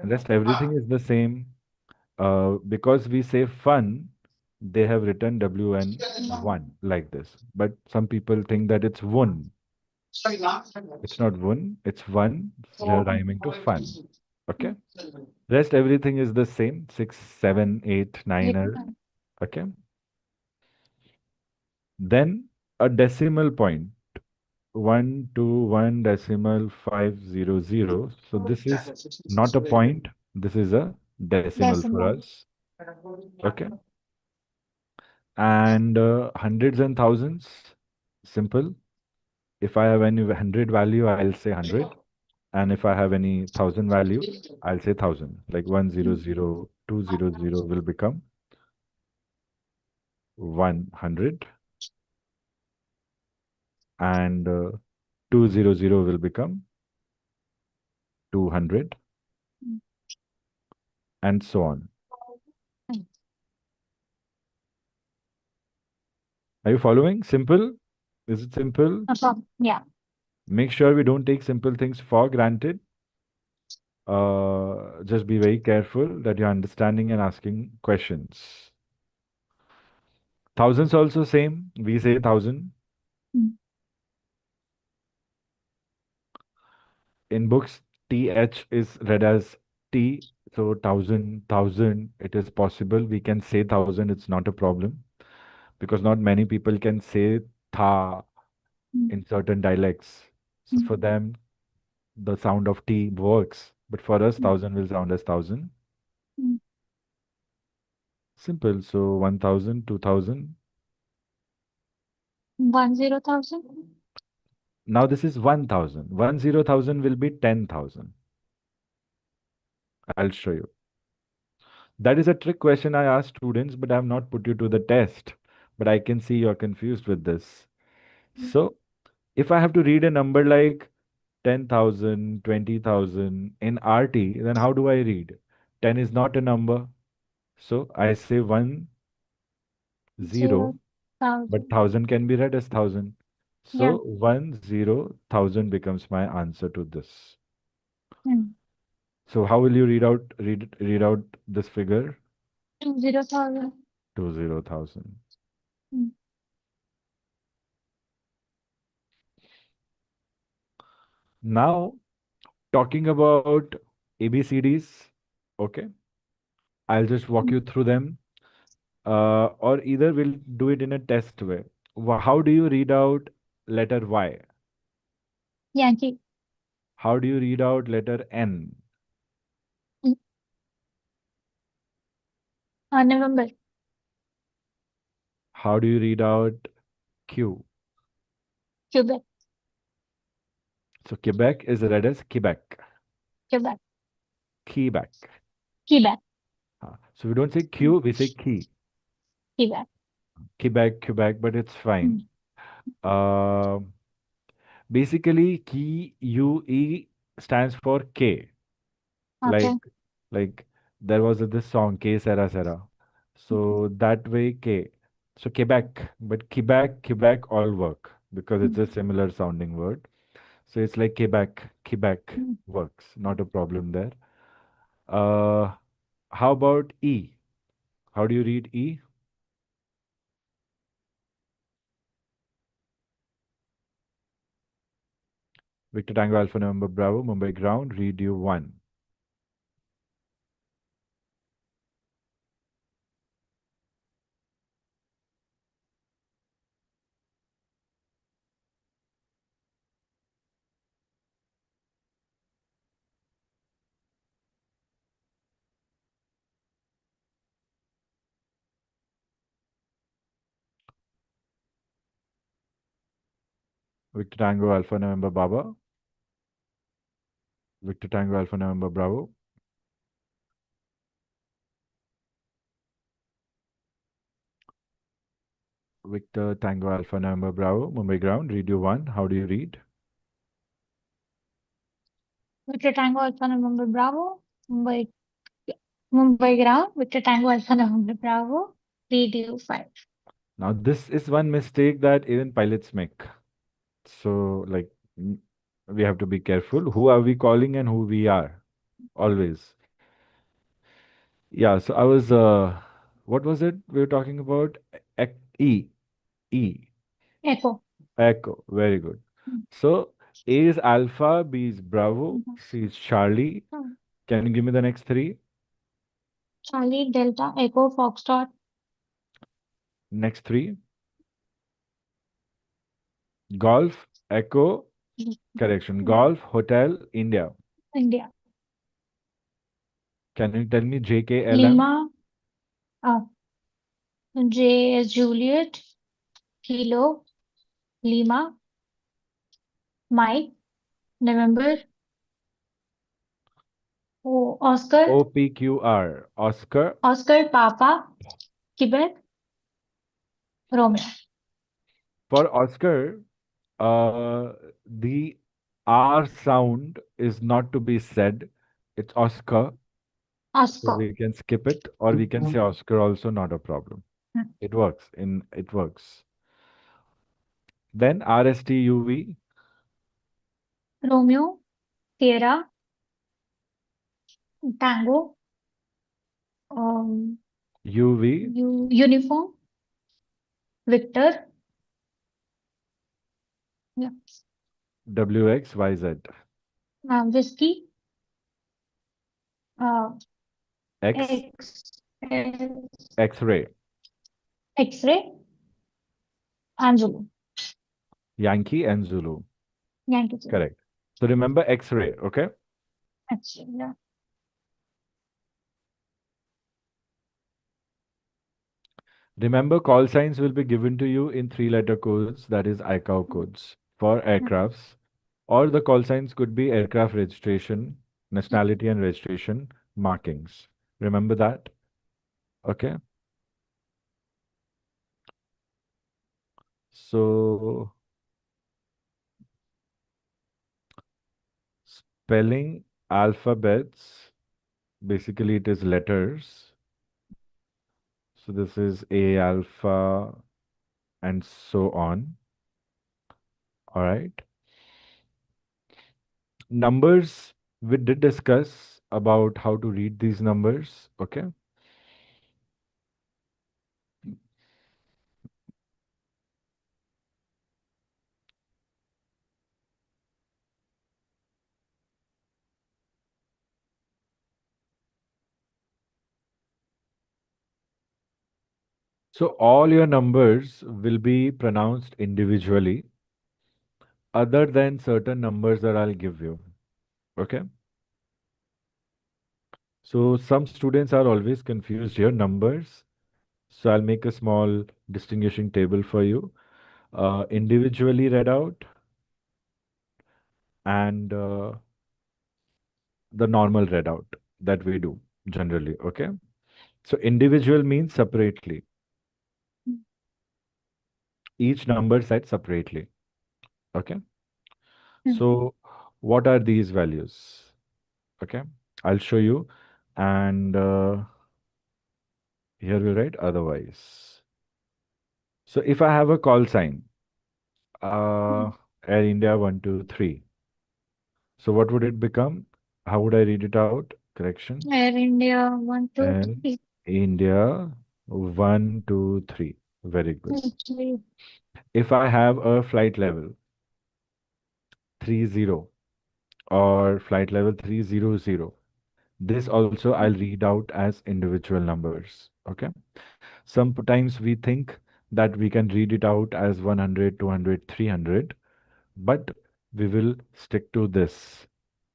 Rest everything is the same. Because we say fun, they have written WN one like this. But some people think that it's one. It's not one, it's one. They're rhyming to fun. Okay. mm. Rest everything is the same. 6, 7, 8, 9. 8, 9. Okay. Then a decimal point. 1 2 1 decimal 500. So this is not a point. This is a decimal for Decimal. us. Okay. And hundreds and thousands, simple. If I have any 100 value, I'll say 100. And if I have any 1000 value, I'll say 1000. Like 100, Mm, 200 will become 100. And 200 will become 200, mm, and so on. mm. Are you following? Simple? Is it simple? Yeah. Make sure we don't take simple things for granted. Just be very careful that you're understanding and asking questions. Thousands also same. We say thousand. Mm, In books, TH is read as T. So thousand, thousand, it is possible. We can say thousand, it's not a problem. Because not many people can say tha mm, in certain dialects. So for mm, them, the sound of T works. But for us, mm, thousand will sound as thousand. mm. Simple. So 1000, 2000. 10,000. Now this is 1000. 10,000 will be 10,000. I'll show you. That is a trick question I ask students, but I have not put you to the test. But I can see you're confused with this. Mm, So if I have to read a number like 10,000, 20,000 in RT, then how do I read? 10 is not a number. So I say 1, 0, but 0,000. 1000 can be read as 1000. Yeah. So 1,000 becomes my answer to this. Mm. So how will you read out this figure? 20,000. 20,000. Mm. Now talking about ABCDs, okay? I'll just walk Mm. you through them. Or either we'll do it in a test way. How do you read out letter Y? Yankee. How do you read out letter N? Mm. November. How do you read out Q? Quebec. So Quebec is read as Quebec. Quebec. Quebec. Quebec. So we don't say Mm. Q, we say Key. Quebec. Quebec, Quebec, but it's fine. Mm. Uh, Basically, Q U E stands for K. Okay. Like like there was this song K Sera Sera. So that way K. So Quebec, but Quebec all work because it's Mm. a similar sounding word. So it's like Quebec Mm. works, not a problem there. Uh, how about E? How do you read E? Victor Tango Alpha November Bravo, Mumbai Ground, read you 1. Victor Tango Alpha November Baba, Victor Tango Alpha November Bravo, Victor Tango Alpha November Bravo, Mumbai Ground, read you 1. How do you read? Victor Tango Alpha November Bravo. Mumbai. Mumbai ground. Victor Tango Alpha November Bravo. Radio 5. Now, this is one mistake that even pilots make. So, like, Mm, we have to be careful. Who are we calling and who we are? Always. Yeah, so I was, what was it we were talking about? E, E, Echo. echo. Very good. Mm, So A is alpha, B is bravo, mhm. C is Charlie. Mm. Can you give me the next three? Charlie, Delta, Echo, Foxtrot, Next three. Golf, echo, mm, correction. yeah. Golf, hotel, India. India. Can you tell me JKLM? Lima, uh, J is Juliet, Kilo, Lima, Mike, November, Oscar, OPQR, Oscar. Oscar, Papa, Quebec, Romeo. For Oscar, the R sound is not to be said. It's Oscar. So Oscar. we can skip it, or we can say Oscar also, not a problem. Mm. It works. Then RSTUV, Romeo, Sierra, Tango, um, UV, Uniform, Victor, yeah. WXYZ, Whiskey, uh, X, X, X-ray, X-ray, and Zulu. Yankee and Zulu. Yankee Zulu. Correct. So remember X-ray, okay? X-ray, yeah. Remember, call signs will be given to you in three-letter codes, that is ICAO codes for Mm, aircrafts, or the call signs could be aircraft registration, mm, nationality and registration markings. Remember that? Okay. So spelling alphabets, basically it is letters. So this is A alpha and so on. All right. Numbers, we did discuss about how to read these numbers. Okay. So all your numbers will be pronounced individually, other than certain numbers that I'll give you. Okay. So some students are always confused here, numbers. So I'll make a small distinguishing table for you. Individually read out and the normal read out that we do generally. Okay. So individual means separately. mm, Each number said separately. Okay. mm. So what are these values? Okay. I'll show you. And here we write otherwise. So if I have a call sign, uh, Air India 123. So what would it become? How would I read it out? Correction. Air India, one, two, Air three. India 123. Very good. Actually, If I have a flight level 30 or flight level 300, this also I'll read out as individual numbers. Okay. Sometimes we think that we can read it out as 100, 200, 300, but we will stick to this,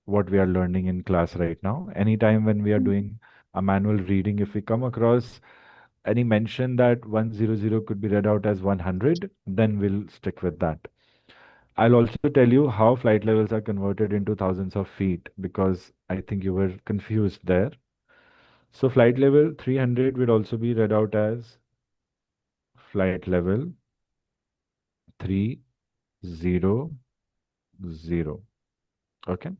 what we are learning in class right now. Anytime when we are mm, doing a manual reading, if we come across any mention that 100 could be read out as 100, then we'll stick with that. I'll also tell you how flight levels are converted into thousands of feet because I think you were confused there. So flight level 300 would also be read out as flight level 300. Okay.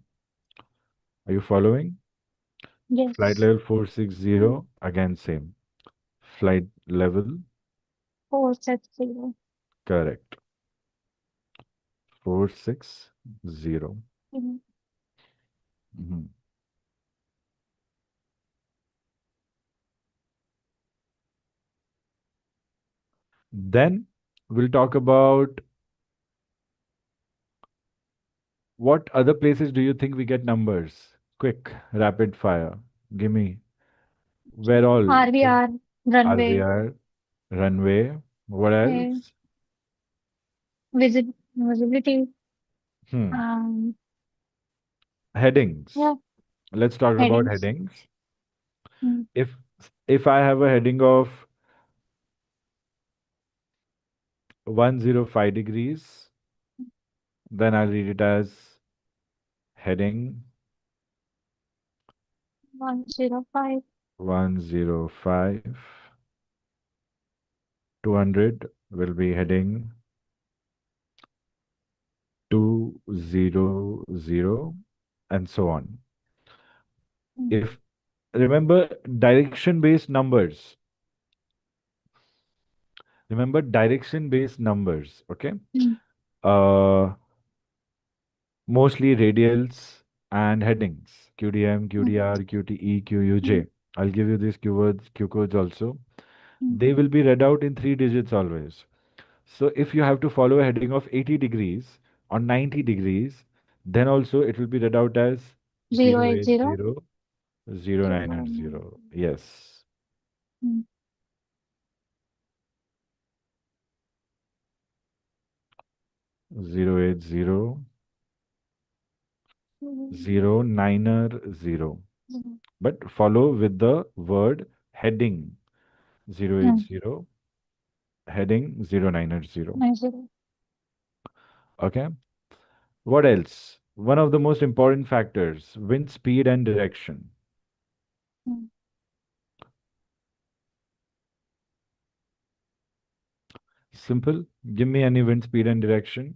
Are you following? Flight yes. level 460, again same. Flight level, 460. correct. 460. 0. Mhm. Mhm. Then we'll talk about what other places do you think we get numbers? Quick, rapid fire. Give me. Where all? RVR, runway, RVR, runway. What okay, else? visibility, Hmm. um, Headings. yeah, Let's talk about headings. headings. Mm. If if I have a heading of 105 degrees, then I'll read it as heading 105. 105. 200 will be heading 200, and so on. Mm. If remember direction based numbers, remember direction based numbers, okay? Mm. Uh, Mostly radials and headings QDM, Mm. QDR, QTE, QUJ. Mm. I'll give you these keywords, Q codes also. Mm. They will be read out in three digits always. So if you have to follow a heading of 80 degrees or 90 degrees, then also it will be read out as 080, 080, 0900. 090. Yes. Mm. 080, Mm. 0900. Mm. But follow with the word heading. Mm. 080, heading 0900. 90. Okay. What else? One of the most important factors, wind speed and direction. Mm. Simple. Give me any wind speed and direction.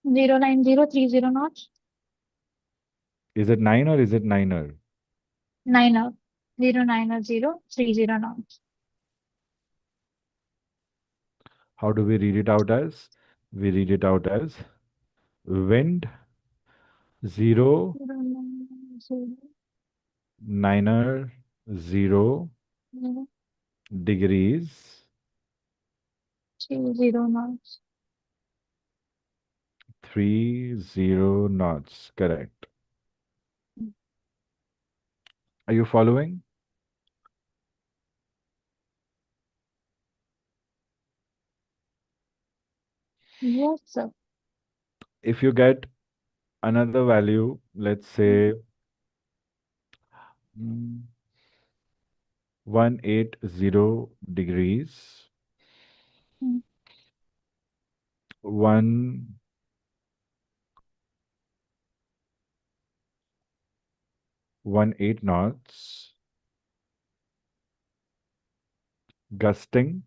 09030 knots. Is it 9 or is it niner? 9 out. 09030 knots. How do we read it out as? We read it out as wind 0 090, niner 0 degrees 30 knots. 30 knots. Correct. Are you following? Yes, sir. If you get another value, let's Mm. say 180 degrees, Mm. 118 knots, gusting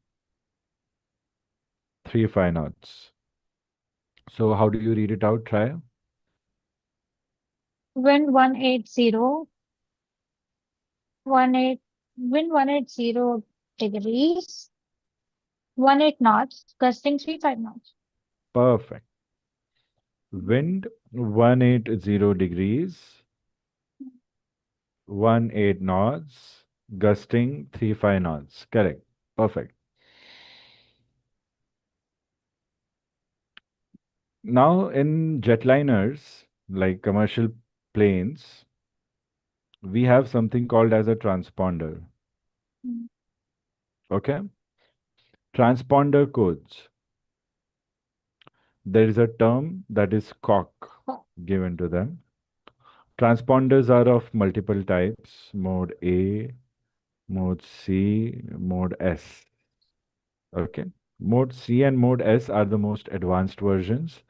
35 knots. So how do you read it out? Try. Wind 180, 18, wind 180 degrees, 18 knots, gusting 35 knots. Perfect. Wind 180 degrees, 18 knots, gusting 35 knots. Correct. Perfect. Now in jetliners, like commercial planes, we have something called as a transponder. Mm. Okay? Transponder codes. There is a term that is cock Oh, given to them. Transponders are of multiple types, mode A, mode C, mode S. Okay. Mode C and mode S are the most advanced versions.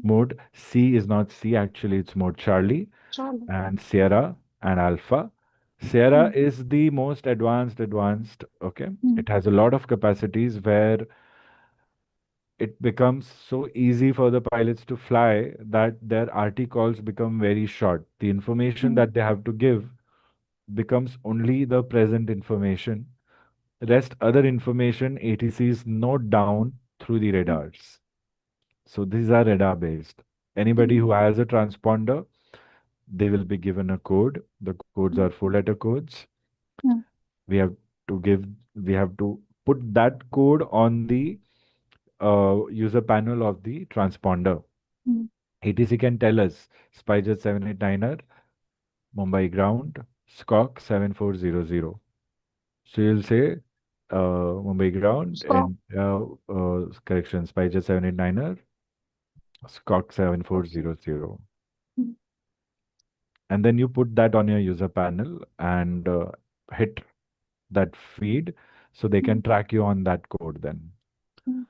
Mode C is not C, actually, it's mode Charlie Charlie. and Sierra and Alpha. Sierra Mm. is the most advanced, okay. Mm. It has a lot of capacities where it becomes so easy for the pilots to fly that their RT calls become very short. The information Mm. that they have to give becomes only the present information. Rest other information ATCs note down through the Mm. radars. So these are radar based. Anybody who has a transponder, they will be given a code. The codes are four-letter codes. mm, We have to give, we have to put that code on the user panel of the transponder. mm. ATC can tell us Spider 789er, Mumbai ground, SCOC 7400. So you'll say Mumbai ground So, and correction, Spider 789er, SCOC 7400. mm, And then you put that on your user panel and hit that feed so they can mm, track you on that code then. mm,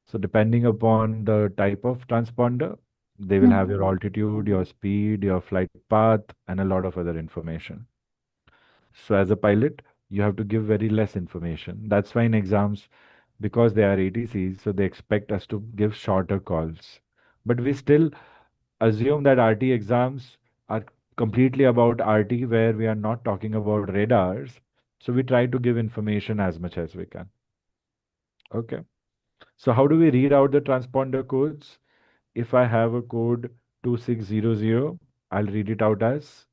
So depending upon the type of transponder, they will mm. have your altitude, your speed, your flight path, and a lot of other information. So as a pilot, you have to give very less information. That's why in exams, because they are ATCs, so they expect us to give shorter calls. But we still assume that RT exams are completely about RT, where we are not talking about radars. So we try to give information as much as we can. Okay. So how do we read out the transponder codes? If I have a code 2600, I'll read it out as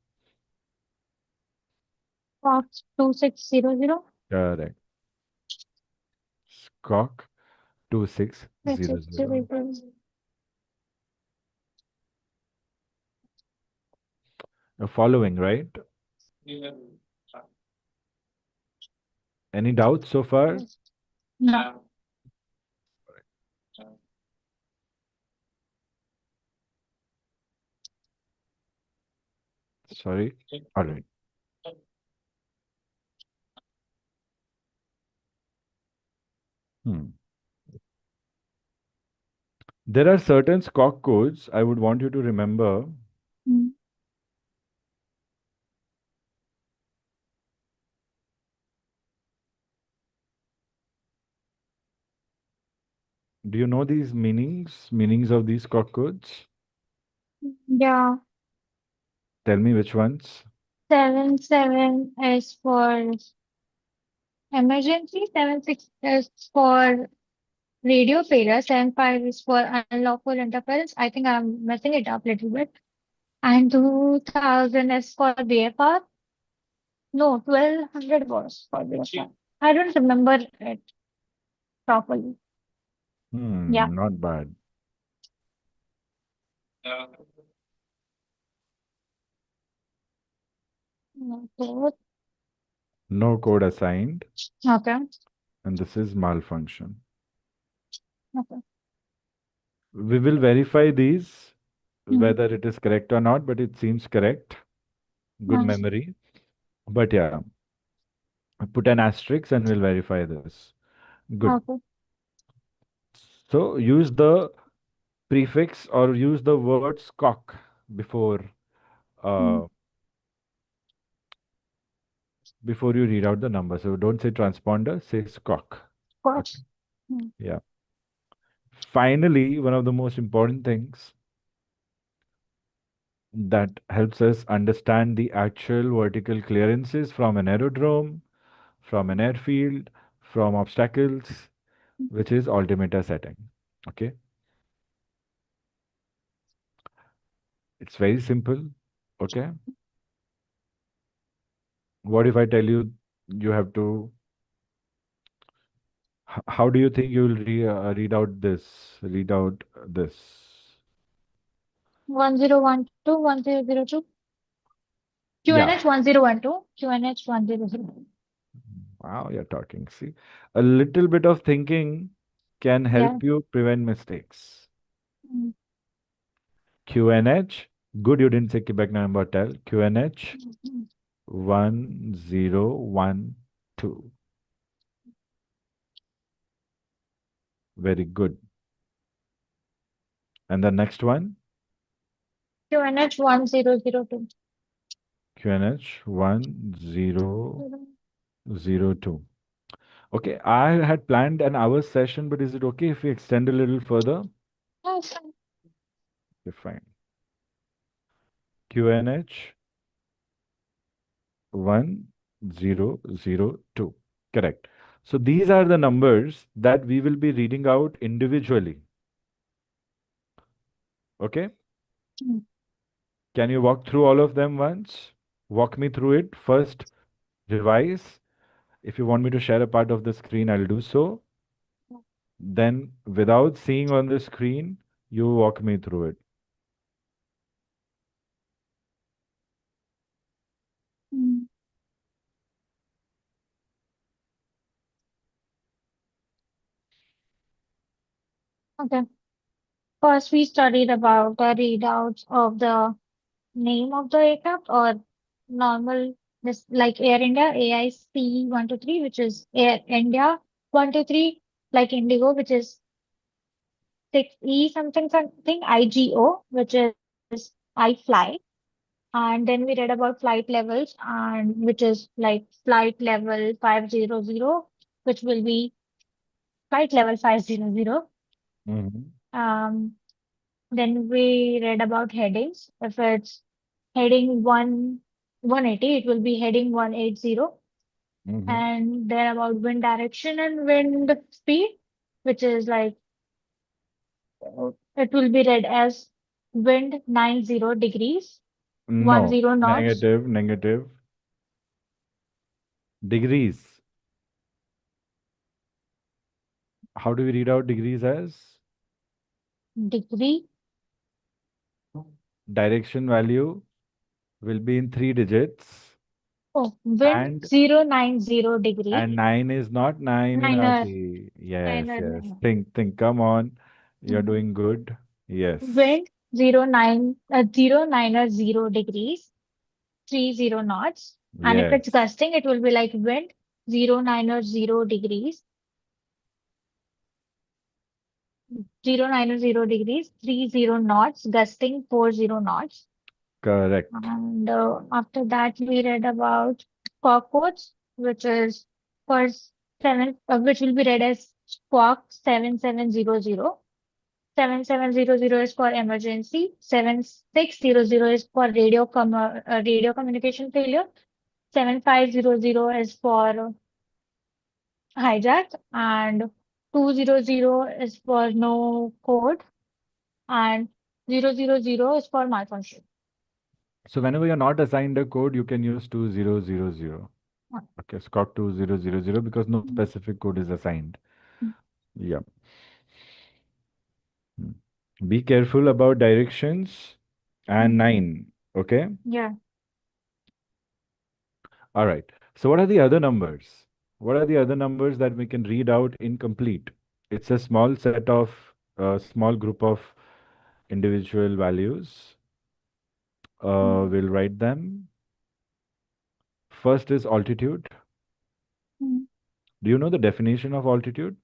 Fox 2600. correct. SCOC Six 2600. zero zero. You're following, right? Any doubts so far? Yes. No. Sorry. All right. Hmm. There are certain SCOC codes I would want you to remember. Mm, Do you know these meanings of these SCOC codes? yeah. Tell me which ones. 7 7 is for emergency. 7 6 is for radio failure. 7 5 is for unlawful interference. I think I'm messing it up a little bit. And 2000 is for BFR. No, 1200 was for BFR. I don't remember it properly. Yeah. Not bad. Okay. No code assigned, Okay. and this is malfunction. Okay. We will verify these Mm, whether it is correct or not, but it seems correct. Good nice. memory. But yeah, put an asterisk and we'll verify this. Good. Okay. So use the prefix or use the word SCOC before Mm, uh, before you read out the number. So don't say transponder, say SCOC. of course. Okay. Mm, Yeah. Finally, one of the most important things that helps us understand the actual vertical clearances from an aerodrome, from an airfield, from obstacles, mm. which is altimeter setting. Okay. It's very simple. Okay. What if I tell you you have to, how do you think you will read out this? 1012 1002. Yeah. QNH 1012. QNH 1002. Wow, you're talking. See, a little bit of thinking can Yeah. help you prevent mistakes. Mm, QNH, good you didn't say Quebec November Hotel. QNH mm, mm. 1012. Very good. And the next one, QNH 1002. QNH 1002. Okay, I had planned an hour session, but is it okay if we extend a little further? Yes. Okay, fine. QNH 1002. Correct. So these are the numbers that we will be reading out individually. Okay. mm, Can you walk through all of them once? Walk me through it. First, revise. If you want me to share a part of the screen, I'll do so. Then, without seeing on the screen, you walk me through it. mm. Okay. First, we studied about the readouts of the name of the aircraft or normal, this like Air India AIC 123, which is Air India 123, like Indigo, which is 6E something something, IGO, which is I fly. And then we read about flight levels, and which is like flight level 500, which will be flight level 500. Mm-hmm. Um, then we read about headings. If it's heading 180, it will be heading 180. Mm-hmm. And then about wind direction and wind speed, which is like it will be read as wind 90 degrees, No, 10 knots, negative, negative. Degrees. How do we read out degrees as? degree. Direction value will be in three digits, Oh, wind and 090 degree. 9 is not 9 in Niner, Ati. Yes, niner, yes. niner. Think. Come on. You're Mhm. doing good. Yes, Wind 090 degrees, 30 knots. And if it's yes. gusting, it will be like wind 090 degrees, 090 degrees, 30 knots, gusting 40 knots. Correct. And after that, we read about squawk codes, which is for which will be read as squawk 7700. 7700 is for emergency. 7600 is for radio communication failure. 7500 is for hijack, and 200 is for no code, and 000 is for malfunction. So whenever you're not assigned a code, you can use 2000. Okay, Scott 2000 because no specific code is assigned. Yeah. Hmm. Be careful about directions and Mm. 9. Okay. Yeah. All right. So what are the other numbers? What are the other numbers that we can read out incomplete? It's a small set of, small group of individual values. Mm. We'll write them. First is altitude. Mm. Do you know the definition of altitude?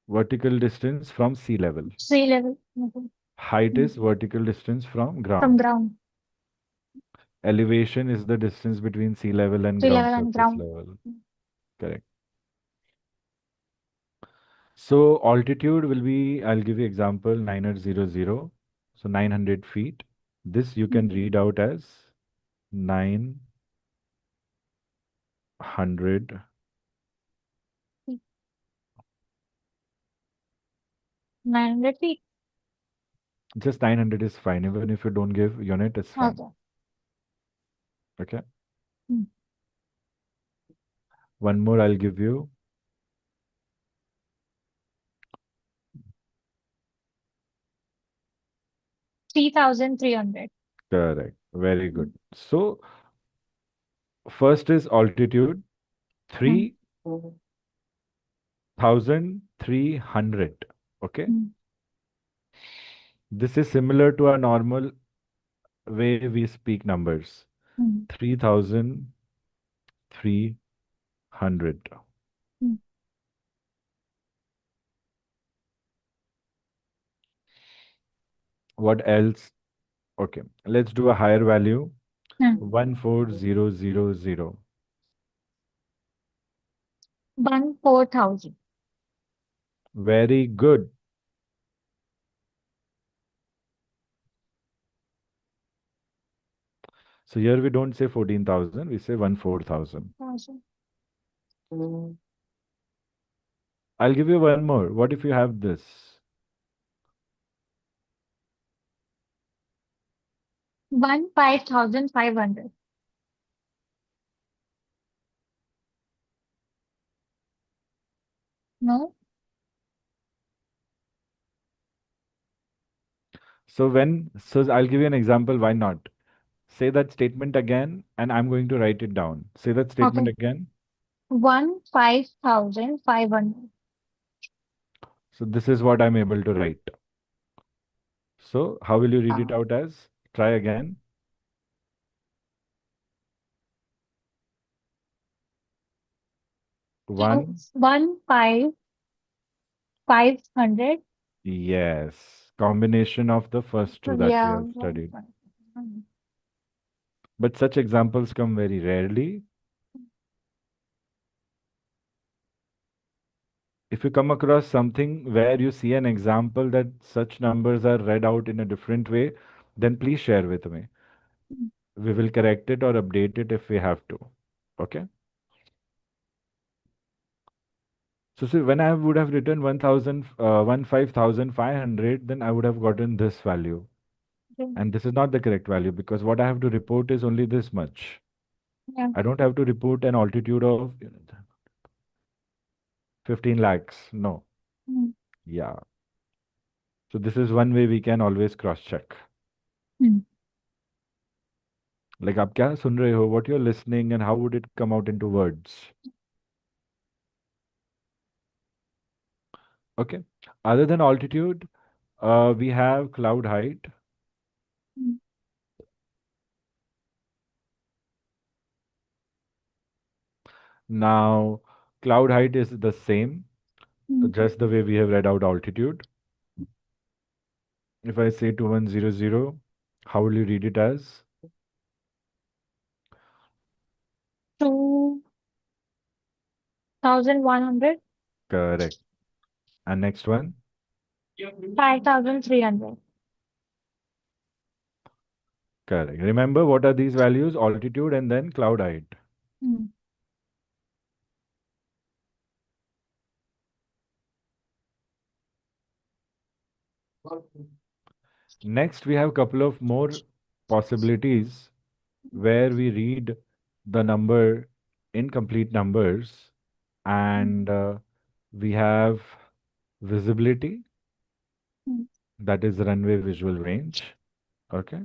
Vertical distance from sea level. Sea level. Okay. Height Mm. is vertical distance from From ground. ground. Elevation is the distance between sea level and Sea ground level and surface ground. level. Correct. So altitude will be, I'll give you example, 900. So 900 feet. This you can Mm. read out as 900. 900 feet. Just 900 is fine. Even if you don't give unit, it's fine. Okay. Okay. Mm. One more I'll give you. 3,300. Correct. Very Mm. good. So first is altitude, Mm. 3,300. Okay. Mm. This is similar to our normal way we speak numbers. Mm. 3,300. Mm. What else? Okay, let's do a higher value. Mm. 14000. 4,000. Very good. So here we don't say 14,000, we say 14,000. 1,000. I'll give you one more. What if you have this? 15,500. No? So I'll give you an example, why not? Say that statement again, and I'm going to write it down. Say that statement Okay. again. 15,500. So this is what I'm able to write. So how will you read it Uh, out as? Try again. 1. 15,500. Yes. Combination of the first two that we Yeah. have studied. But such examples come very rarely. If you come across something where you see an example that such numbers are read out in a different way, then please share with me. We will correct it or update it if we have to. Okay? So see, when I would have written 15,500, then I would have gotten this value. Okay. And this is not the correct value because what I have to report is only this much. Yeah. I don't have to report an altitude of 15 lakhs. No. Mm. Yeah. So this is one way we can always cross check. Mm. Like आप क्या सुन रहे हो? What you're listening and how would it come out into words? Okay. Other than altitude, we have cloud height. Mm. Now, cloud height is the same, Mm. just the way we have read out altitude. If I say 2100, how will you read it as? 2,100. Correct. And next one? 5,300. Correct. Remember, what are these values? Altitude and then cloud height. Mm. Next, we have a couple of more possibilities where we read the number in complete numbers, and we have visibility, Mm. that is runway visual range. Okay.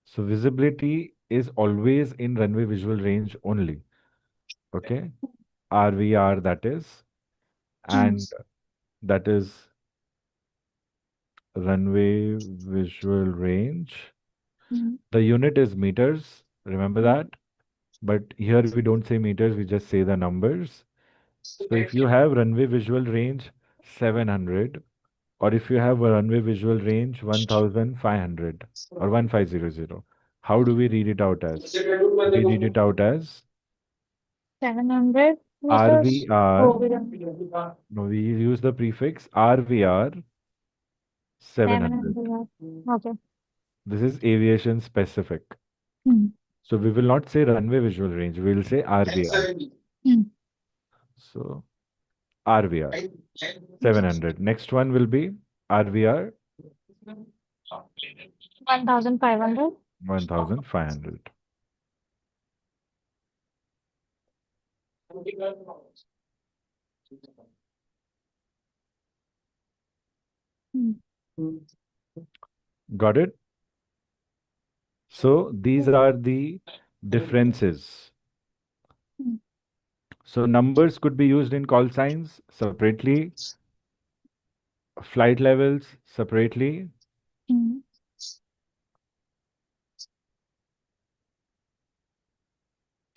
So visibility is always in runway visual range only. Okay. RVR, that is, Mm. and that is runway visual range. Mm. The unit is meters, remember Mm. that. But here we don't say meters, we just say the numbers. So if you have runway visual range 700, or if you have a runway visual range 1500 or 1500, how do we read it out as? We read it out as 700 meters. RVR. Oh, we don't. No, we use the prefix RVR 700. 700. Okay. This is aviation specific. Mm. So we will not say runway visual range, we will say RVR. Mm. So RVR 700. Next one will be RVR 1,500. 1500. Mm. Got it? So these are the differences. Mm. So numbers could be used in call signs separately, flight levels separately, Mm.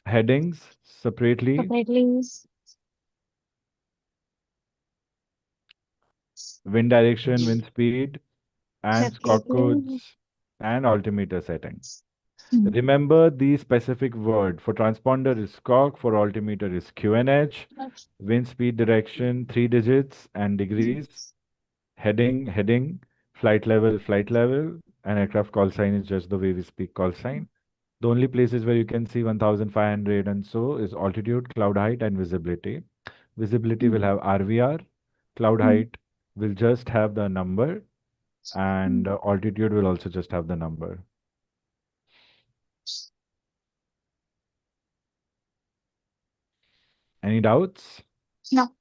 headings separately, Separately. wind direction, wind speed, and squawk Separately. codes and altimeter setting. Mm. Remember the specific word. For transponder is squawk, for altimeter is QNH, wind speed direction 3 digits and degrees, heading, flight level, and aircraft call sign is just the way we speak call sign. The only places where you can see 1500 and so is altitude, cloud height, and visibility. Visibility will Mm. have RVR, cloud Mm. height will just have the number, Mm. and altitude will also just have the number. Any doubts? No.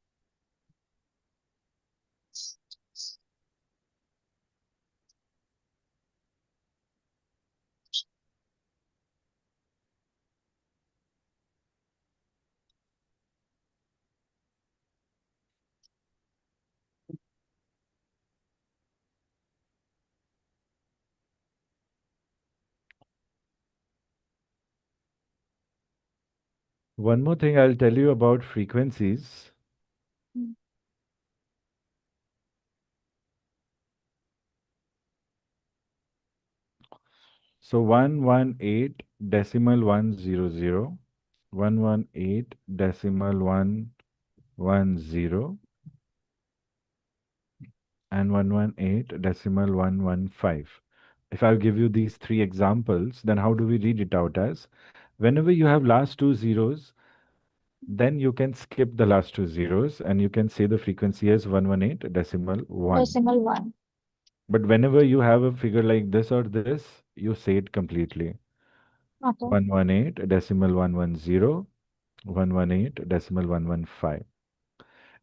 One more thing I'll tell you about frequencies. Mm. So 118 decimal 100, 118 decimal 110, and 118 decimal 115. If I'll give you these three examples, then how do we read it out as? Whenever you have last two zeros, then you can skip the last two zeros and you can say the frequency as 118 decimal 1. Decimal one. But whenever you have a figure like this or this, you say it completely. Okay. 118 decimal 110, 118 decimal 115.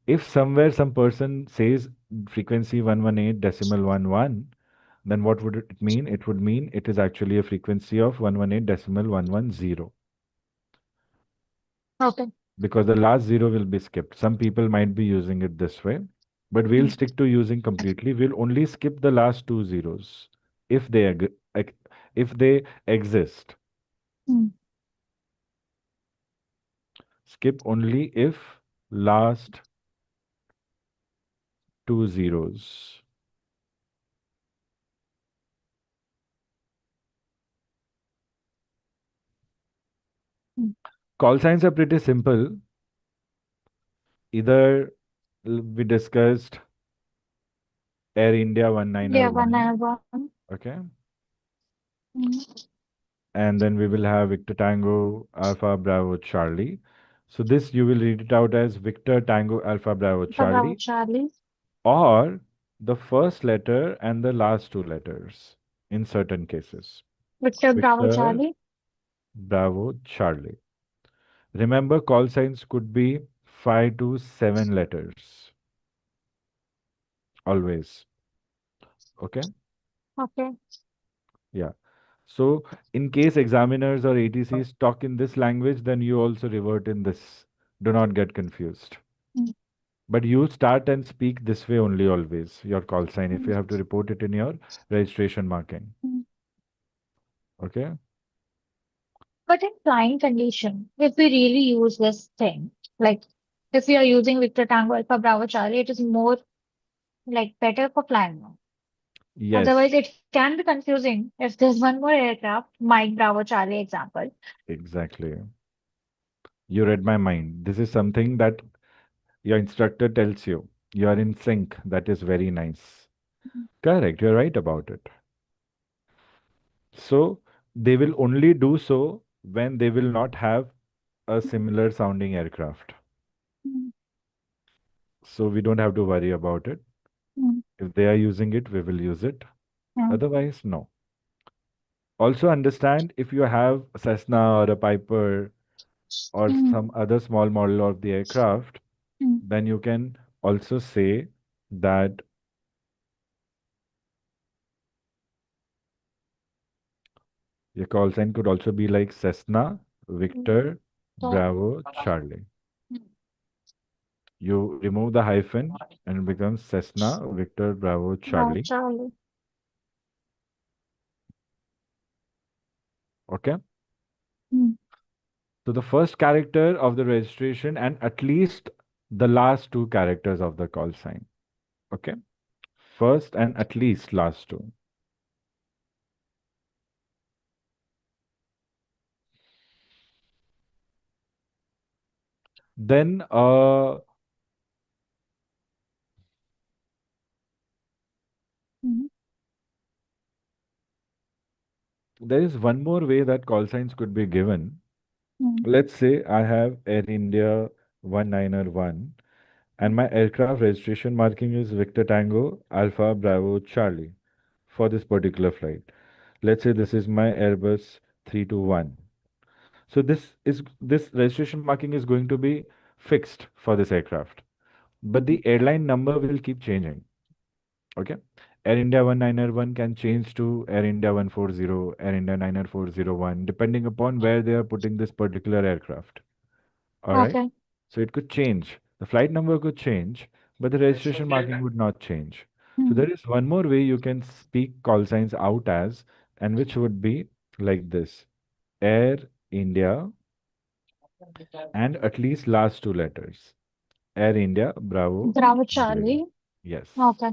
If somewhere some person says frequency 118 decimal 11, then what would it mean? It would mean it is actually a frequency of 118 decimal 110 Okay. because the last zero will be skipped. Some people might be using it this way, but we'll Mm. stick to using completely. We'll only skip the last two zeros if they if they exist. Mm. Skip only if last two zeros. Mm. Call signs are pretty simple. Either we discussed Air India Yeah, one 1901, and one. okay? Mm. And then we will have Victor Tango Alpha Bravo Charlie. So this you will read it out as Victor Tango Alpha Bravo The Bravo Charlie, Charlie. or the first letter and the last two letters in certain cases. Victor Bravo Victor Charlie. Bravo Charlie. Remember, call signs could be 5 to 7 letters always. Okay? Okay. Yeah. So, in case examiners or ATCs talk in this language, then you also revert in this. Do not get confused. Mm. But you start and speak this way only always, your call sign, if you Mm. have to report it in your registration marking. Mm. Okay? But in flying condition, if we really use this thing, like if we are using Victor Tango Alpha Bravo Charlie, it is more like better for flying now. Yes, Otherwise, it can be confusing if there's one more aircraft, Mike Bravo Charlie example. exactly. You read my mind. This is something that your instructor tells you. You are in sync. That is very nice. Correct. You're right about it. So, they will only do so when they will not have a similar sounding aircraft. Mm. So we don't have to worry about it. Mm. If they are using it, we will use it. Mm. Otherwise, no. Also understand if you have a Cessna or a Piper or Mm. some other small model of the aircraft, Mm. then you can also say that your call sign could also be like Cessna, Mm. Victor, So, Bravo, Charlie. mm. You remove the hyphen and it becomes Cessna, Victor, Bravo, Bravo Charlie. Charlie. Okay? Mm. So the first character of the registration and at least the last two characters of the call sign. Okay? First and at least last two. Then Mm. there is one more way that call signs could be given. Mm. Let's say I have Air India 1901 and my aircraft registration marking is Victor Tango Alpha Bravo Charlie for this particular flight. Let's say this is my Airbus 321. So this registration marking is going to be fixed for this aircraft, but the airline number will keep changing. Okay. Air India 1901 can change to Air India 140, Air India 90401, depending upon where they are putting this particular aircraft. All right. Okay. So it could change. The flight number could change, but the registration marking would not change. So Mm. there is one more way you can speak call signs out as, and which would be like this: Air India and at least last two letters. Air India, Bravo, Bravo Julia. Charlie. Yes, Okay.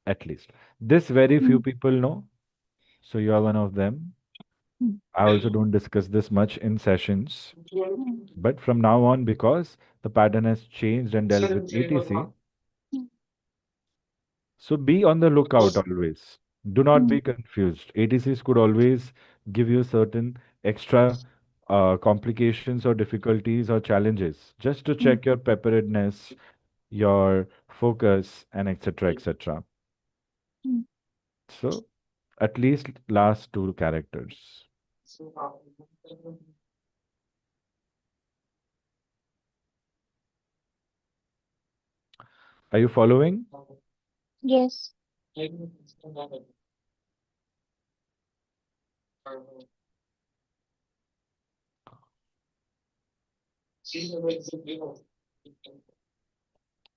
at least. This very few Mm. people know, so you are one of them. Mm. I also don't discuss this much in sessions, Mm. but from now on, because the pattern has changed and dealt with ATC, so be on the lookout always. Do not Mm. be confused. ATCs could always give you certain extra complications or difficulties or challenges just to Mm. check your preparedness, your focus, and etc. etc. Mm. So at least last two characters. Are you following? Yes.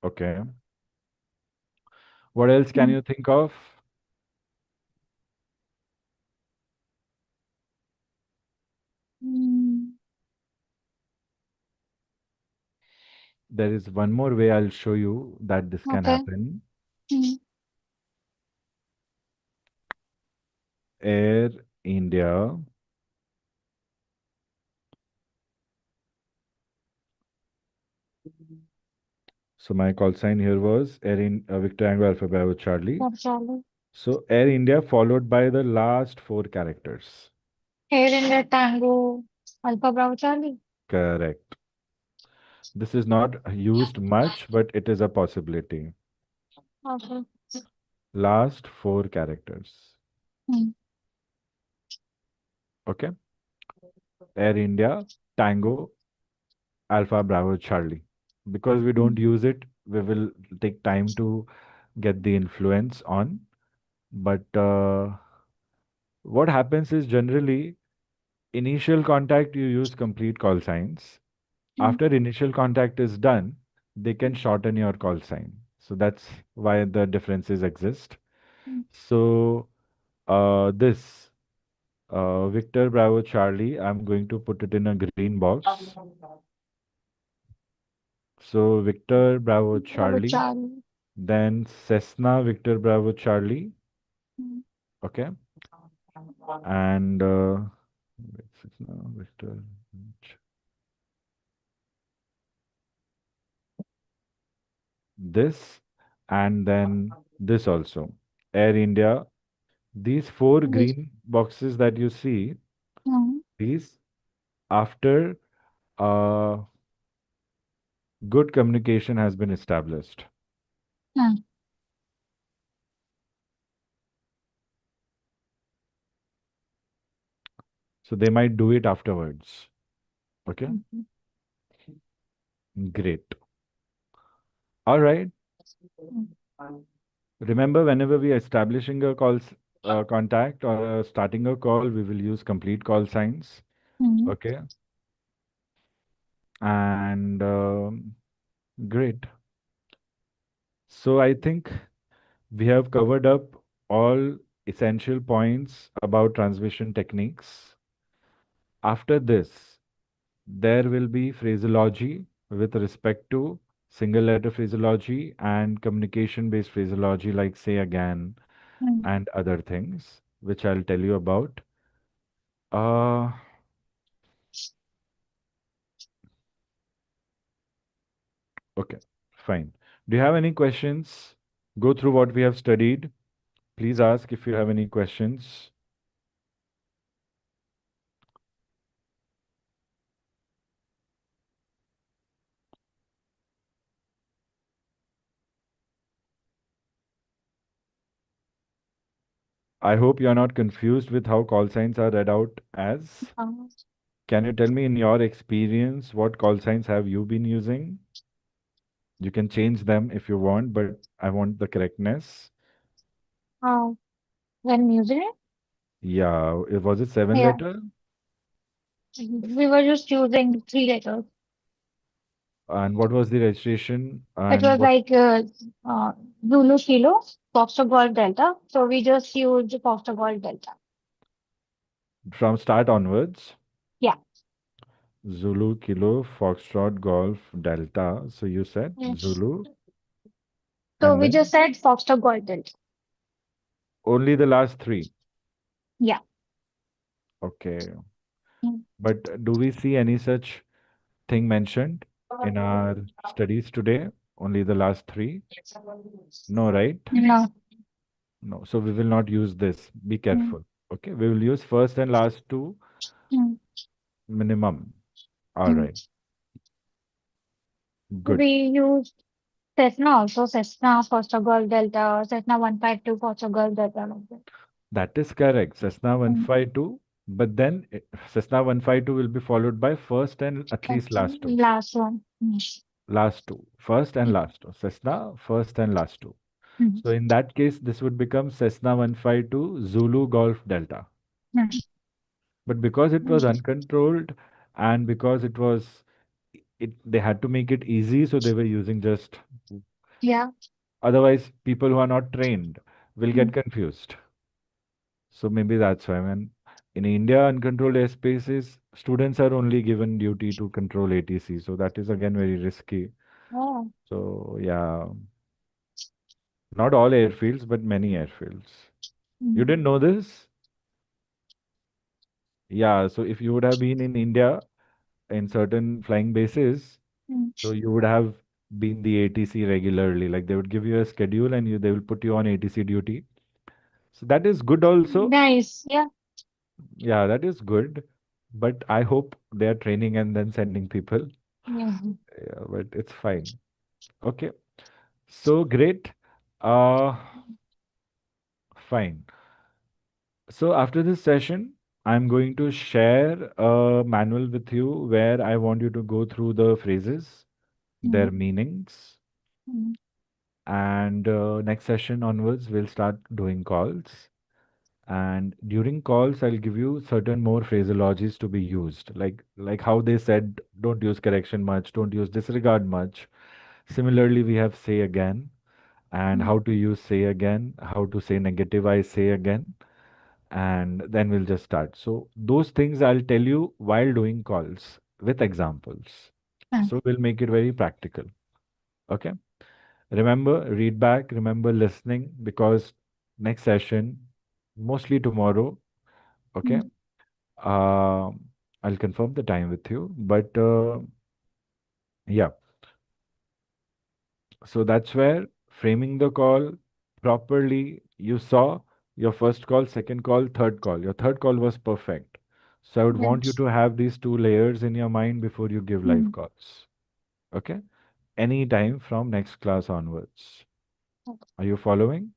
Okay. What else can Mm. you think of? Mm. There is one more way I'll show you that this can Okay. happen. Mm. Air India. So my call sign here was Air in Victor Tango Alpha Bravo Charlie. Bravo Charlie. So Air India followed by the last four characters. Air India Tango Alpha Bravo Charlie. Correct. This is not used much, but it is a possibility. Okay. Last four characters. Mm. Okay. Air India Tango Alpha Bravo Charlie. Because we don't Mm. use it, we will take time to get the influence on. But what happens is generally initial contact you use complete call signs. Mm. After initial contact is done, they can shorten your call sign. So that's why the differences exist. Mm. So this Victor Bravo Charlie, I'm going to put it in a green box. So Victor Bravo Bravo Charlie, Charlie. then Cessna Victor Bravo Charlie, Mm. okay, and wait, Cessna Victor, this, and then this also. Air India. These four This. green boxes that you see, Mm. these after uh, good communication has been established. Mm. So they might do it afterwards. Okay, Mm. great. All right. Mm. Remember, whenever we are establishing a contact or starting a call, we will use complete call signs. Mm. Okay, and great. So I think we have covered up all essential points about transmission techniques. After this, there will be phraseology with respect to single letter phraseology and communication based phraseology, like say again Mm. and other things, which I'll tell you about. Uh, okay, fine. Do you have any questions? Go through what we have studied. Please ask if you have any questions. I hope you are not confused with how call signs are read out as. Mm. Can you tell me in your experience what call signs have you been using? You can change them if you want, but I want the correctness. Uh, when using it, Yeah, was it seven yeah, letter? we were just using three letters. And what was the registration? It And was what like uh, Zulu Kilo, Foxtrot Golf Delta. So we just used Foxtrot Golf Delta. from start onwards? Yeah. Zulu, Kilo, Foxtrot, Golf, Delta. So you said Yes. Zulu, So and we just then said Foxtrot Golf Delta. only the last three. Yeah. Okay. Mm. But do we see any such thing mentioned in our studies today? Only the last three? No, right? No. No. So we will not use this. Be Mm. careful. Okay. We will use first and last two Mm. minimum. All Mm. right. Good. We used Cessna also, Cessna, Foxtrot Golf Delta, Cessna 152, Foxtrot Golf Delta. Like that. That is correct. Cessna Mm. 152. But then Cessna 152 will be followed by first and at least Okay. last two. Last one. Mm. Last two. First and last two. Cessna, first and last two. Mm. So in that case, this would become Cessna 152 Zulu Golf Delta. Mm. But because it was Mm. uncontrolled and because they had to make it easy, so they were using just, Yeah. otherwise people who are not trained will get Mm. confused. So maybe that's why when in India uncontrolled airspaces, students are only given duty to control ATC. So that is again very risky. Oh. So yeah, not all airfields, but many airfields. You Mm. didn't know this? Yeah, so if you would have been in India in certain flying bases, Mm. so you would have been the ATC regularly. Like they would give you a schedule and they will put you on ATC duty. So that is good also. Nice. Yeah. Yeah, that is good. But I hope they are training and then sending people. Yeah. Yeah, but it's fine. Okay. So great. Uh, Fine. So after this session, I'm going to share a manual with you where I want you to go through the phrases, Mm. their meanings, Mm. and next session onwards, we'll start doing calls. And during calls, I'll give you certain more phraseologies to be used, like how they said, don't use correction much, don't use disregard much. Similarly, we have say again, and Mm. how to use say again, how to say negative I say again, and then we'll just start. So those things I'll tell you while doing calls with examples. Mm. So we'll make it very practical. Okay. Remember, read back, remember listening because next session, mostly tomorrow, okay? Mm. Um, I'll confirm the time with you, but yeah. So that's where framing the call properly, you saw your first call, second call, third call. Your third call was perfect. So I would want you Yes. to have these two layers in your mind before you give live Mm. calls. Okay? Anytime from next class onwards. Are you following?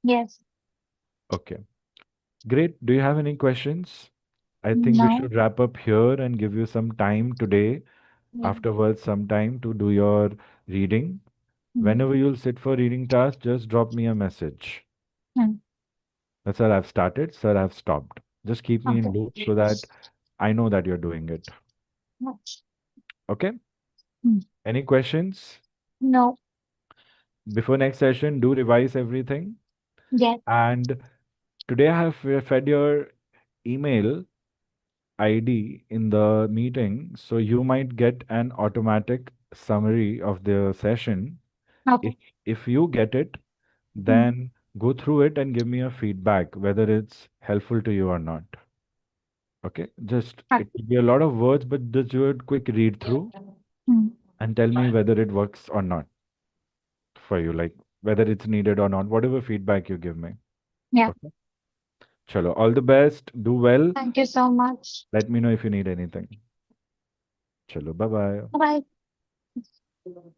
Yes. Okay. Great. Do you have any questions? I think we No. should wrap up here and give you some time today, Yeah. afterwards, some time to do your reading. Mm. Whenever you'll sit for reading task, just drop me a message. Mm. Sir, I've started. Sir, I've stopped. Just keep me in Okay. loop so that I know that you're doing it. Yes. Okay? Mm. Any questions? No. Before next session, do revise everything. Yes. And today I have fed your email ID in the meeting, so you might get an automatic summary of the session. If Okay. if you get it, Mm. then go through it and give me a feedback whether it's helpful to you or not. Okay, just it Okay. will be a lot of words, but just do a quick read through Mm. and tell me whether it works or not for you, like whether it's needed or not, whatever feedback you give me. Yeah. Okay. Chalo, all the best. Do well. Thank you so much. Let me know if you need anything. Chalo, bye bye. Bye.